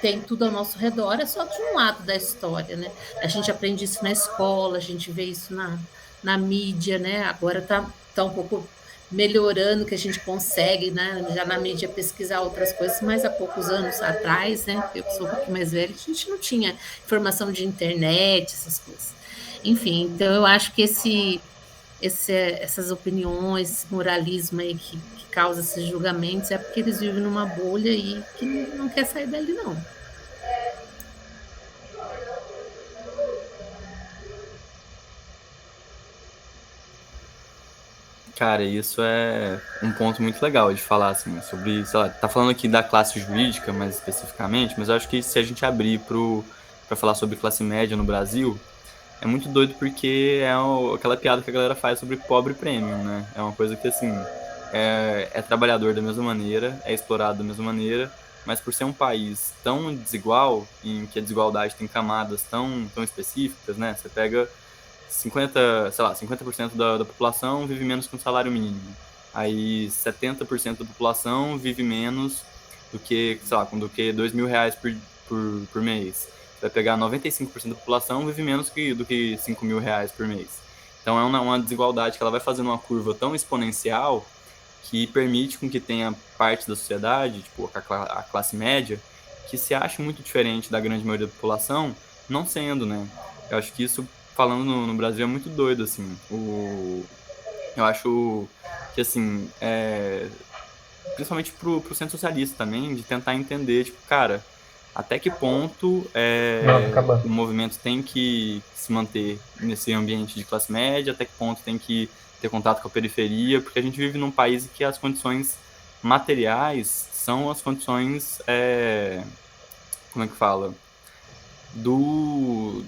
tem tudo ao nosso redor é só de um lado da história, né? A gente aprende isso na escola, a gente vê isso na mídia, né? Agora tá um pouco melhorando que a gente consegue, né? Já na mídia pesquisar outras coisas, mas há poucos anos atrás, né? Eu sou um pouquinho mais velha, a gente não tinha informação de internet, essas coisas. Enfim, então eu acho que essas opiniões, esse moralismo aí que causa esses julgamentos é porque eles vivem numa bolha e que não quer sair dali, não. Cara, isso é um ponto muito legal de falar, assim, sobre, sei lá, tá falando aqui da classe jurídica mais especificamente, mas eu acho que se a gente abrir pra falar sobre classe média no Brasil, é muito doido porque aquela piada que a galera faz sobre pobre premium, né? É uma coisa que, assim, é trabalhador da mesma maneira, é explorado da mesma maneira, mas por ser um país tão desigual, em que a desigualdade tem camadas tão específicas, né? Você pega 50% da população vive menos que um salário mínimo. Aí 70% da população vive menos do que, sei lá, do que R$ 2.000 por mês. Você vai pegar 95% da população vive menos do que R$ 5.000 por mês. Então é uma desigualdade que ela vai fazendo uma curva tão exponencial que permite com que tenha parte da sociedade, tipo a classe média, que se ache muito diferente da grande maioria da população, não sendo, né? Eu acho que isso, falando no Brasil, é muito doido, assim. Eu acho que, assim, principalmente pro centro socialista também, de tentar entender, tipo, cara, até que ponto Não, tá acabando. o movimento tem que se manter nesse ambiente de classe média, até que ponto tem que ter contato com a periferia, porque a gente vive num país em que as condições materiais são as condições, como é que fala?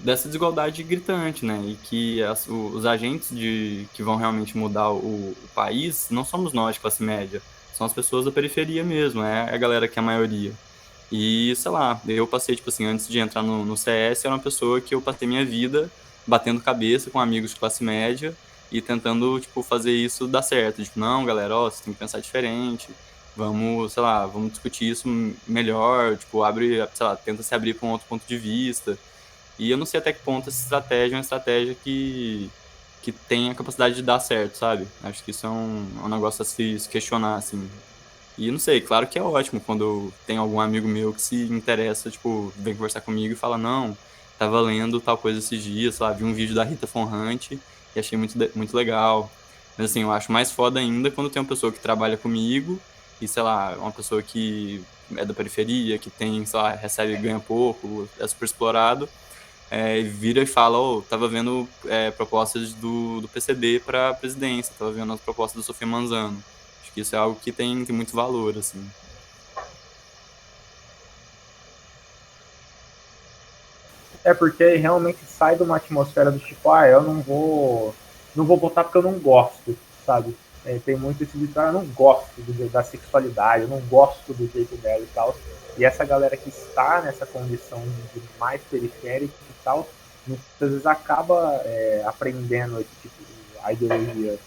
Dessa desigualdade gritante, né? E que os agentes que vão realmente mudar o país não somos nós de classe média, são as pessoas da periferia mesmo, é a galera que é a maioria. E, sei lá, eu passei, tipo assim, antes de entrar no CS, eu era uma pessoa que eu passei minha vida batendo cabeça com amigos de classe média e tentando, tipo, fazer isso dar certo. Tipo, não, galera, ó, você tem que pensar diferente, vamos, sei lá, vamos discutir isso melhor, tipo, abre, sei lá, tenta se abrir para um outro ponto de vista. E eu não sei até que ponto essa estratégia é uma estratégia que tem a capacidade de dar certo, sabe? Acho que isso é um negócio a se questionar, assim. E não sei, claro que é ótimo quando tem algum amigo meu que se interessa, tipo, vem conversar comigo e fala, não, tava lendo tal coisa esses dias, sei lá, vi um vídeo da Rita Von Hunt e achei muito legal. Mas assim, eu acho mais foda ainda quando tem uma pessoa que trabalha comigo e, sei lá, uma pessoa que é da periferia, que tem, sei lá, recebe, ganha pouco, é super explorado, vira e fala, tava vendo propostas do PCB pra presidência, tava vendo as propostas da Sofia Manzano. Acho que isso é algo que tem muito valor, assim. É porque realmente sai de uma atmosfera do tipo, eu não vou votar porque eu não gosto, sabe? Tem muito esse de, eu não gosto da sexualidade, eu não gosto do jeito dela e tal. E essa galera que está nessa condição de mais periférica e tal, muitas vezes acaba aprendendo esse tipo de ideologia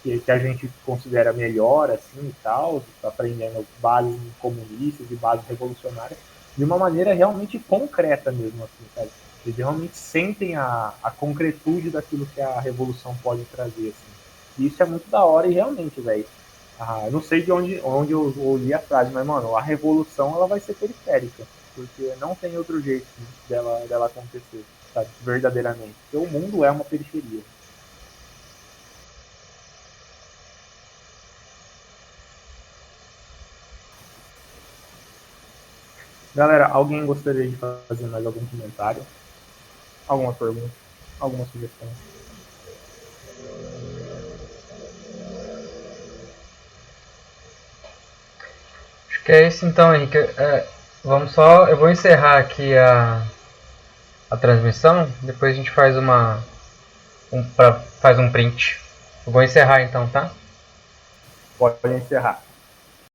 que a gente considera melhor, assim, e tal, aprendendo bases comunistas e bases revolucionárias, de uma maneira realmente concreta mesmo, assim, sabe? Eles realmente sentem a concretude daquilo que a revolução pode trazer, assim. E isso é muito da hora e realmente, velho, eu não sei de onde eu li a frase, mas, mano, a revolução ela vai ser periférica, porque não tem outro jeito dela acontecer, sabe? Verdadeiramente. Porque o mundo é uma periferia. Galera, alguém gostaria de fazer mais algum comentário? Alguma pergunta? Alguma sugestão? Acho que é isso então, Henrique. Vamos só. Eu vou encerrar aqui a transmissão. Depois a gente faz faz um print. Eu vou encerrar então, tá? Pode encerrar.